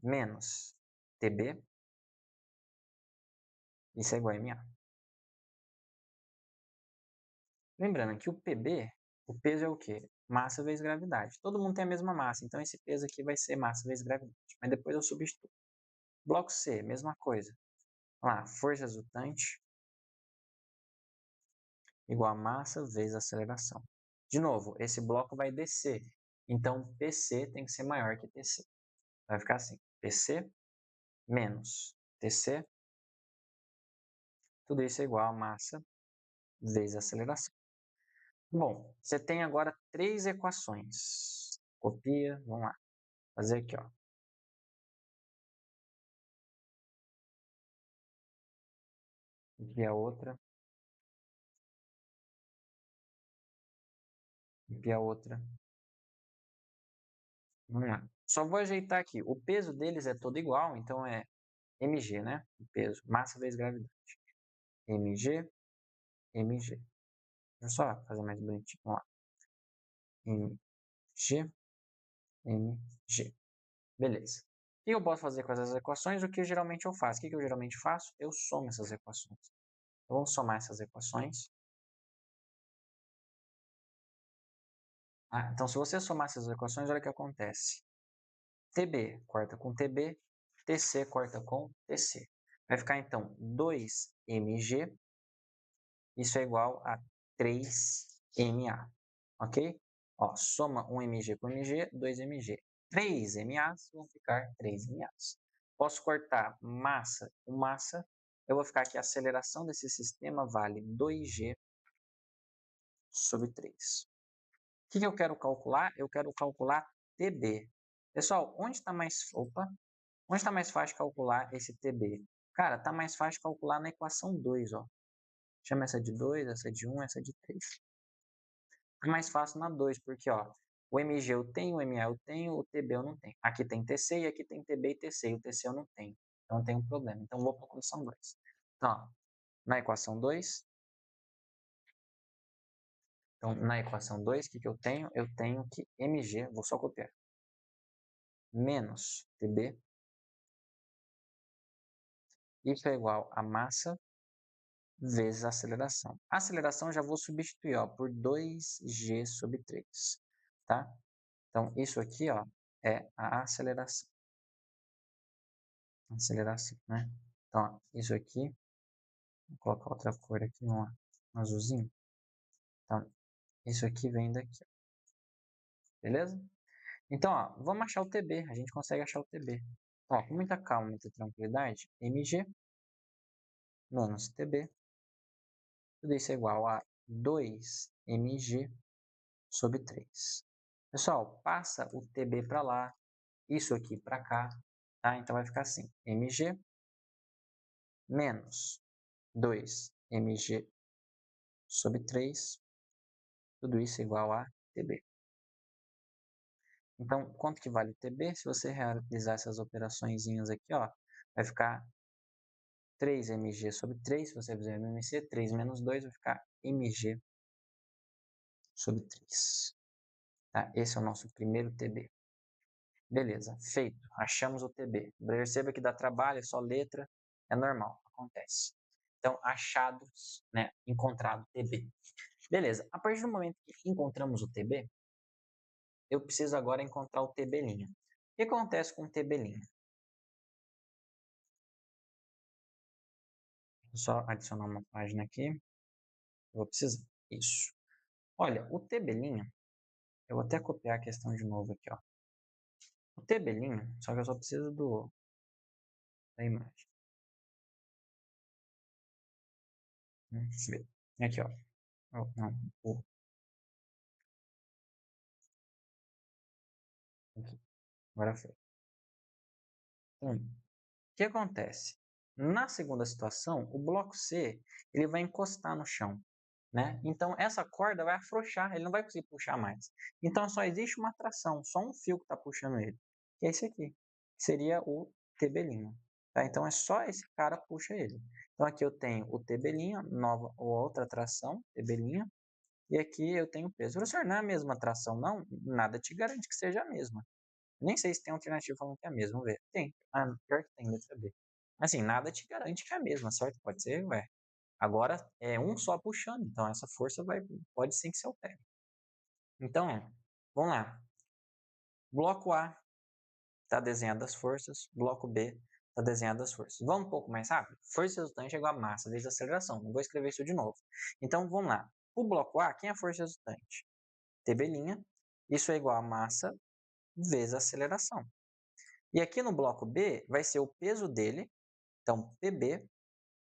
menos TB, isso é igual a MA. Lembrando que o PB, o peso é o quê? Massa vezes gravidade. Todo mundo tem a mesma massa, então esse peso aqui vai ser massa vezes gravidade. Mas depois eu substituo. Bloco C, mesma coisa. Vamos lá, força resultante igual a massa vezes a aceleração. De novo, esse bloco vai descer. Então, PC tem que ser maior que TC. Vai ficar assim, PC menos TC, tudo isso é igual a massa vezes a aceleração. Bom, você tem agora 3 equações. Copia, vamos lá. Fazer aqui, ó. Aqui a outra. Aqui a outra. Vamos lá. Só vou ajeitar aqui. O peso deles é todo igual, então é mg, né? O peso, massa vezes gravidade. mg, mg. Deixa eu só fazer mais bonitinho. Vamos lá. mg, mg. Beleza. O que eu posso fazer com essas equações? O que geralmente eu faço? O que eu geralmente faço? Eu somo essas equações. Então, vamos somar essas equações. Então, se você somar essas equações, olha o que acontece. TB corta com TB, TC corta com TC. Vai ficar, então, 2mg, isso é igual a 3ma, ok? Ó, soma 1mg com mg, 2mg. 3ma's vão ficar 3ma's. Posso cortar massa com massa, eu vou ficar aqui, a aceleração desse sistema vale 2g sobre 3. O que eu quero calcular? Eu quero calcular TB. Pessoal, onde está mais... Opa! Onde está mais fácil calcular esse TB? Cara, está mais fácil calcular na equação 2, ó. Chama essa de 2, essa de 1, essa de 3. É mais fácil na 2, porque, ó, o MG eu tenho, o MA eu tenho, o TB eu não tenho. Aqui tem TC e aqui tem TB e TC, e o TC eu não tenho. Então, tem um problema. Então, vou para a equação 2. Então, ó, na equação 2, então, na equação 2, o que eu tenho? Eu tenho que mg, vou só copiar, menos TB, isso é igual a massa vezes a aceleração. A aceleração já vou substituir, ó, por 2g sobre 3, tá? Então, isso aqui, ó, é a aceleração. Aceleração, né? Então, ó, isso aqui, vou colocar outra cor aqui, um azulzinho. Então, isso aqui vem daqui, ó. Beleza? Então, ó, vamos achar o TB, a gente consegue achar o TB. Ó, com muita calma, muita tranquilidade, mg menos TB, tudo isso é igual a 2mg sobre 3. Pessoal, passa o TB para lá, isso aqui para cá, tá? Então vai ficar assim, mg menos 2mg sobre 3, tudo isso é igual a TB. Então, quanto que vale o TB? Se você realizar essas operaçõezinhas aqui, ó, vai ficar 3mg sobre 3, se você fizer MMC, 3 menos 2 vai ficar mg sobre 3. Tá? Esse é o nosso primeiro TB. Beleza, feito. Achamos o TB. Perceba que dá trabalho, é só letra, é normal, acontece. Então, achados, né? Encontrado TB. Beleza, a partir do momento que encontramos o TB, eu preciso agora encontrar o TB'. O que acontece com o TB'? Vou só adicionar uma página aqui. Eu vou precisar. Isso. Olha, o TB', eu vou até copiar a questão de novo aqui, ó. O TB', só que eu só preciso da imagem. Deixa eu ver. Aqui, ó. Oh, não, aqui. Agora foi. Então, o que acontece? Na segunda situação, o bloco C ele vai encostar no chão, né? Então, essa corda vai afrouxar, ele não vai conseguir puxar mais. Então, só existe uma tração, só um fio que está puxando ele, que é esse aqui, que seria o TB'. Tá? Então, é só esse cara que puxa ele. Então, aqui eu tenho o TB', nova ou outra tração, TB', e aqui eu tenho o peso. Professor, não é a mesma tração, não? Nada te garante que seja a mesma. Nem sei se tem alternativa falando que é a mesma. Vamos ver. Tem. Ah, pior que tem, letra B. Assim, nada te garante que é a mesma, certo? Pode ser, ué. Agora é um só puxando, então essa força pode sim que se altere. Então, vamos lá. Bloco A está desenhado as forças, bloco B Está desenhada as forças. Vamos um pouco mais rápido? Força resultante é igual a massa vezes a aceleração. Não vou escrever isso de novo. Então, vamos lá. O bloco A, quem é a força resultante? TB'. Isso é igual a massa vezes a aceleração. E aqui no bloco B, vai ser o peso dele. Então, PB,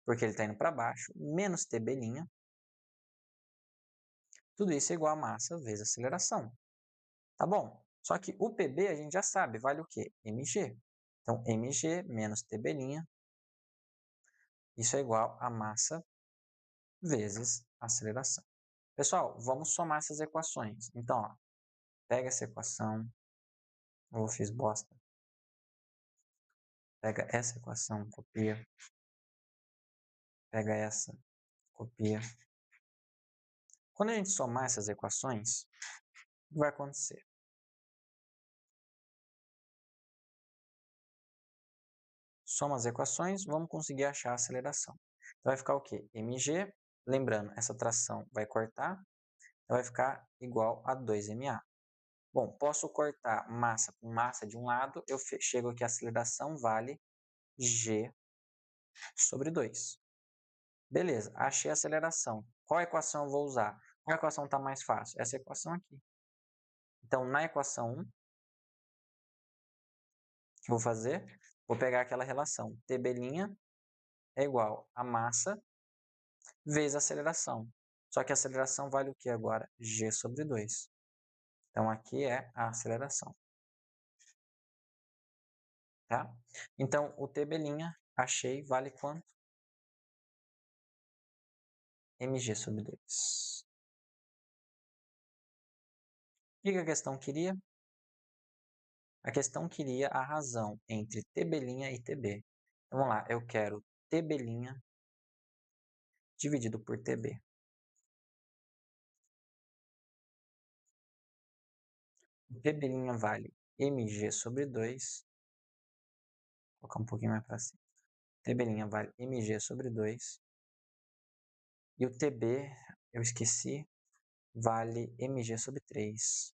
porque ele está indo para baixo, menos TB'. Tudo isso é igual a massa vezes a aceleração. Tá bom? Só que o PB a gente já sabe, vale o quê? mg. Então, mg menos TB', isso é igual a massa vezes a aceleração. Pessoal, vamos somar essas equações. Então, ó, pega essa equação, eu fiz bosta. Pega essa equação, copia. Pega essa, copia. Quando a gente somar essas equações, o que vai acontecer? Soma as equações, vamos conseguir achar a aceleração. Então, vai ficar o quê? mg, lembrando, essa tração vai cortar, então vai ficar igual a 2ma. Bom, posso cortar massa com massa de um lado, eu chego aqui, a aceleração vale g sobre 2. Beleza, achei a aceleração. Qual equação eu vou usar? Qual equação está mais fácil? Essa equação aqui. Então, na equação 1, o que eu vou fazer? Vou pegar aquela relação. TB' é igual a massa vezes a aceleração. Só que a aceleração vale o que agora? G sobre 2. Então, aqui é a aceleração. Tá? Então, o TB', achei, vale quanto? mg sobre 2. O que a questão queria? A questão queria a razão entre TB' e TB. Então, vamos lá, eu quero TB' dividido por TB. O TB' vale mg sobre 2. Vou colocar um pouquinho mais para cima. TB' vale mg sobre 2. E o TB, eu esqueci, vale mg sobre 3.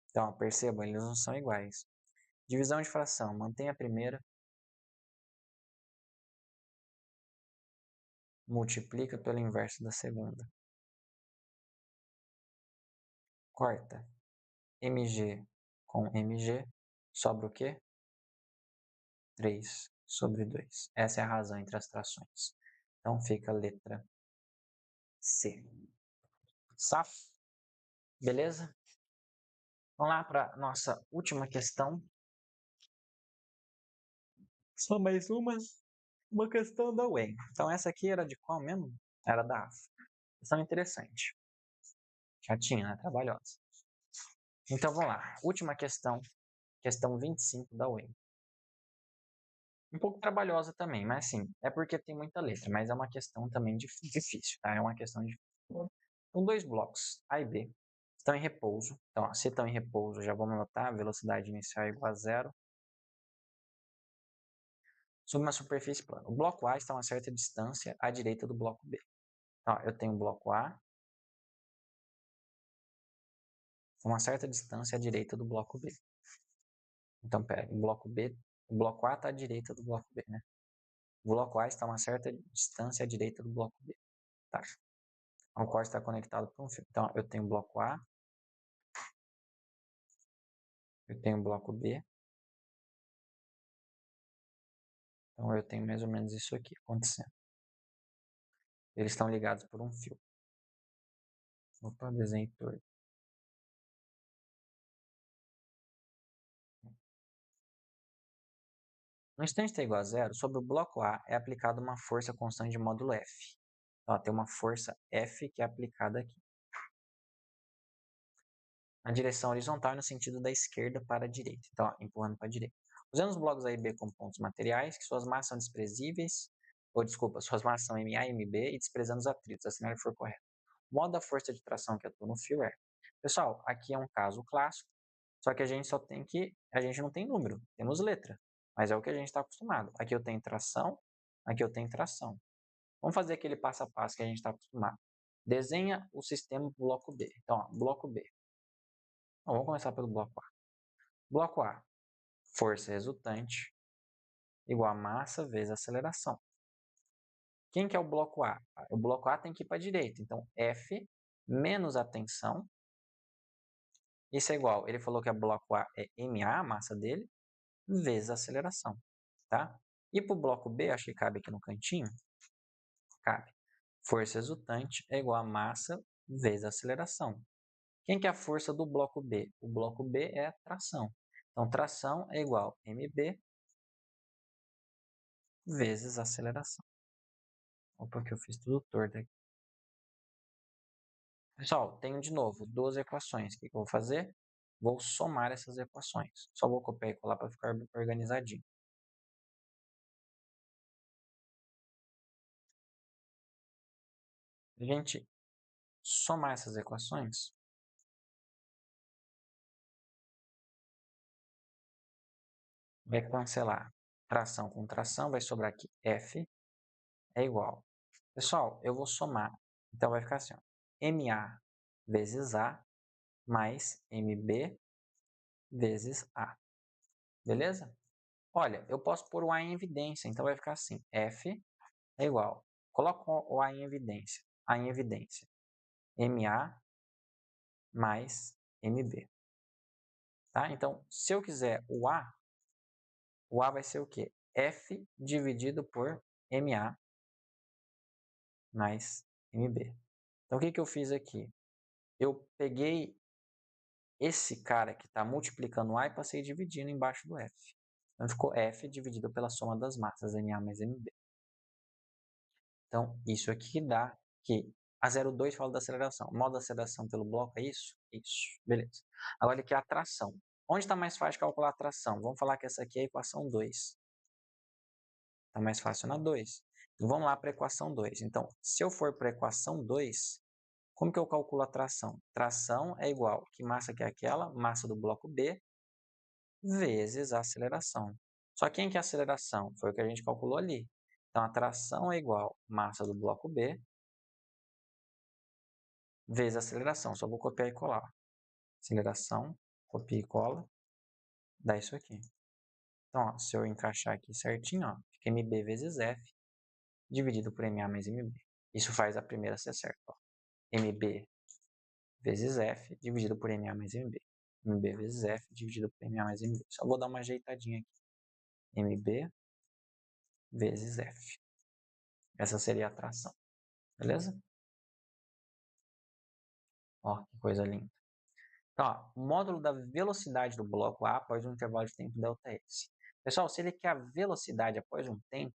Então, percebam, eles não são iguais. Divisão de fração, mantém a primeira. Multiplica pelo inverso da segunda. Corta mg com mg, sobra o quê? 3 sobre 2. Essa é a razão entre as trações. Então, fica a letra C. Safo? Beleza? Vamos lá para a nossa última questão. Só mais uma questão da UEM. Então, essa aqui era de qual mesmo? Era da AFA. Questão interessante. Chatinha, né? Trabalhosa. Então, vamos lá. Última questão. Questão 25 da UEM. Um pouco trabalhosa também, mas assim, é porque tem muita letra, mas é uma questão também difícil, tá? É uma questão difícil. Então, dois blocos, A e B, estão em repouso. Então, ó, se estão em repouso, já vamos anotar, velocidade inicial é igual a zero. Sobre uma superfície plana. O bloco A está a uma certa distância à direita do bloco B. Então, ó, eu tenho o bloco A, a uma certa distância à direita do bloco B. Então, pera, o bloco B, o bloco A está à direita do bloco B, né? O bloco A está a uma certa distância à direita do bloco B. Tá. O qual está conectado por um fio. Então, eu tenho o bloco A, eu tenho o bloco B, então eu tenho mais ou menos isso aqui acontecendo. Eles estão ligados por um fio. Opa, desenho torto. No instante t igual a zero, sobre o bloco A é aplicada uma força constante de módulo F. Então, tem uma força F que é aplicada aqui. Na direção horizontal e no sentido da esquerda para a direita. Então, ó, empurrando para a direita. Usando os blocos A e B como pontos materiais, que suas massas são desprezíveis, ou desculpa, suas massas são MA e MB, e desprezando os atritos, se a cenário for correto. O modo da força de tração que atua no fio é. Pessoal, aqui é um caso clássico, só que a gente só tem que. A gente não tem número, temos letra. Mas é o que a gente está acostumado. Aqui eu tenho tração, aqui eu tenho tração. Vamos fazer aquele passo a passo que a gente está acostumado. Desenha o sistema bloco B. Então, ó, bloco B. Bom, vamos começar pelo bloco A. Bloco A, força resultante igual a massa vezes a aceleração. Quem que é o bloco A? O bloco A tem que ir para a direita. Então, F menos a tensão. Isso é igual. Ele falou que o bloco A é MA, a massa dele, vezes a aceleração. Tá? E para o bloco B, acho que cabe aqui no cantinho. Cabe. Força resultante é igual a massa vezes a aceleração. Quem que é a força do bloco B? O bloco B é a tração. Então, tração é igual a mb vezes a aceleração. Opa, que eu fiz tudo torto aqui. Pessoal, tenho de novo duas equações. O que eu vou fazer? Vou somar essas equações. Só vou copiar e colar para ficar organizadinho. A gente somar essas equações, vai cancelar tração com tração, vai sobrar aqui F é igual. Pessoal, eu vou somar. Então, vai ficar assim, ó, MA vezes A mais MB vezes A. Beleza? Olha, eu posso pôr o A em evidência, então vai ficar assim, F é igual. Coloca o A em evidência. A em evidência. MA mais MB. Tá? Então, se eu quiser o A vai ser o quê? F dividido por MA mais MB. Então, o que eu fiz aqui? Eu peguei esse cara que está multiplicando o A e passei dividindo embaixo do F. Então, ficou F dividido pela soma das massas MA mais MB. Então, isso aqui dá que a 0,2 fala da aceleração. O modo da aceleração pelo bloco é isso? Isso. Beleza. Agora aqui a tração. Onde está mais fácil de calcular a tração? Vamos falar que essa aqui é a equação 2. Está mais fácil na 2. Então, vamos lá para a equação 2. Então, se eu for para a equação 2, como que eu calculo a tração? Tração é igual, que massa que é aquela? Massa do bloco B, vezes a aceleração. Só quem que é a aceleração? Foi o que a gente calculou ali. Então, a tração é igual massa do bloco B, vezes a aceleração. Só vou copiar e colar. Aceleração, copia e cola, dá isso aqui. Então, ó, se eu encaixar aqui certinho, ó, fica MB vezes F, dividido por MA mais MB. Isso faz a primeira ser certa. Ó. MB vezes F, dividido por MA mais MB. MB vezes F, dividido por MA mais MB. Só vou dar uma ajeitadinha aqui. MB vezes F. Essa seria a tração. Beleza? Ó, que coisa linda. Então, ó, o módulo da velocidade do bloco A após um intervalo de tempo ΔS. Pessoal, se ele quer a velocidade após um tempo,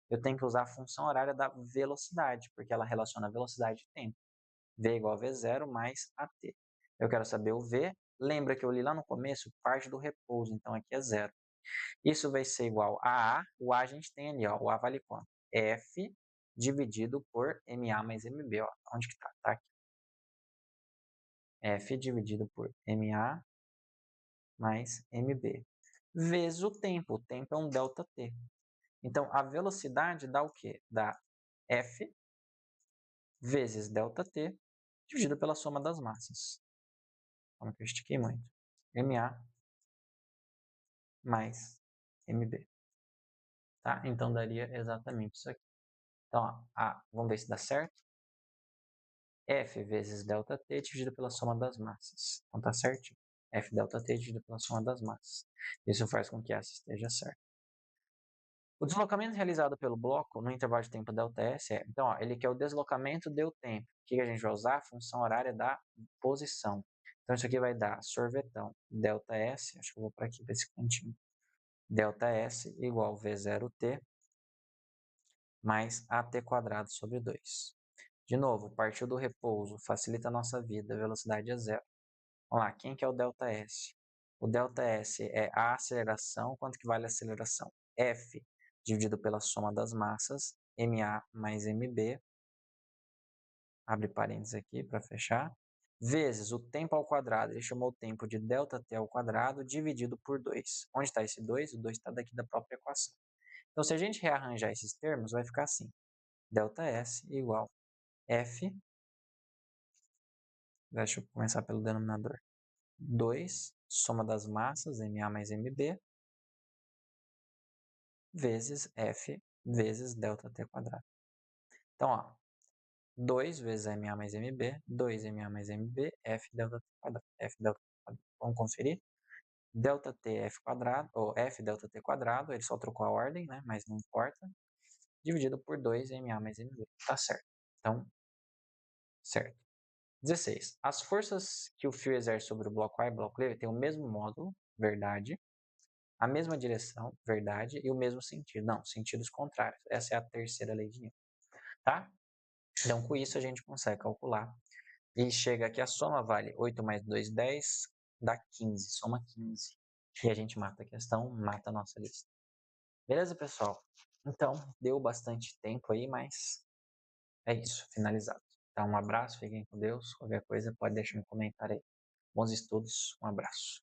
eu tenho que usar a função horária da velocidade, porque ela relaciona a velocidade e tempo. V igual a V0 mais AT. Eu quero saber o V. Lembra que eu li lá no começo parte do repouso, então aqui é zero. Isso vai ser igual a A. O A a gente tem ali, ó. O A vale quanto? F dividido por MA mais MB. Ó. Onde que tá? Tá aqui. F dividido por MA mais MB. Vezes o tempo. O tempo é um ΔT. Então, a velocidade dá o quê? Dá F vezes ΔT dividido pela soma das massas. Como que eu estiquei muito. MA mais MB. Tá? Então, daria exatamente isso aqui. Então, ó, vamos ver se dá certo. F vezes ΔT dividido pela soma das massas. Então, tá certinho. F ΔT dividido pela soma das massas. Isso faz com que essa esteja certa. O deslocamento realizado pelo bloco no intervalo de tempo ΔS é... Então, ó, ele quer o deslocamento deu tempo. O que a gente vai usar? A função horária da posição. Então, isso aqui vai dar sorvetão. ΔS, acho que eu vou para aqui, para esse cantinho. ΔS igual V0T mais AT quadrado sobre 2. De novo, partiu do repouso, facilita a nossa vida, a velocidade é zero. Vamos lá, quem que é o ΔS? O ΔS é a aceleração, quanto que vale a aceleração? F dividido pela soma das massas, MA mais MB, abre parênteses aqui para fechar, vezes o tempo ao quadrado, ele chamou o tempo de ΔT ao quadrado, dividido por 2. Onde está esse 2? O 2 está daqui da própria equação. Então, se a gente rearranjar esses termos, vai ficar assim, ΔS igual F, deixa eu começar pelo denominador, 2, soma das massas, MA mais MB, vezes F vezes ΔT quadrado. Então, ó, 2 vezes MA mais MB, 2MA mais MB, F ΔT quadrado, F ΔT quadrado. Vamos conferir? ΔT F quadrado, ou F ΔT quadrado, ele só trocou a ordem, né, mas não importa, dividido por 2MA mais MB. Tá certo. Então, certo. 16. As forças que o fio exerce sobre o bloco A e o bloco B têm o mesmo módulo, verdade, a mesma direção, verdade, e o mesmo sentido. Não, sentidos contrários. Essa é a terceira lei de Newton, tá? Então, com isso, a gente consegue calcular. E chega aqui, a soma vale 8 mais 2, 10, dá 15. Soma 15. E a gente mata a questão, mata a nossa lista. Beleza, pessoal? Então, deu bastante tempo aí, mas é isso, finalizado. Então, um abraço, fiquem com Deus. Qualquer coisa, pode deixar um comentário aí. Bons estudos, um abraço.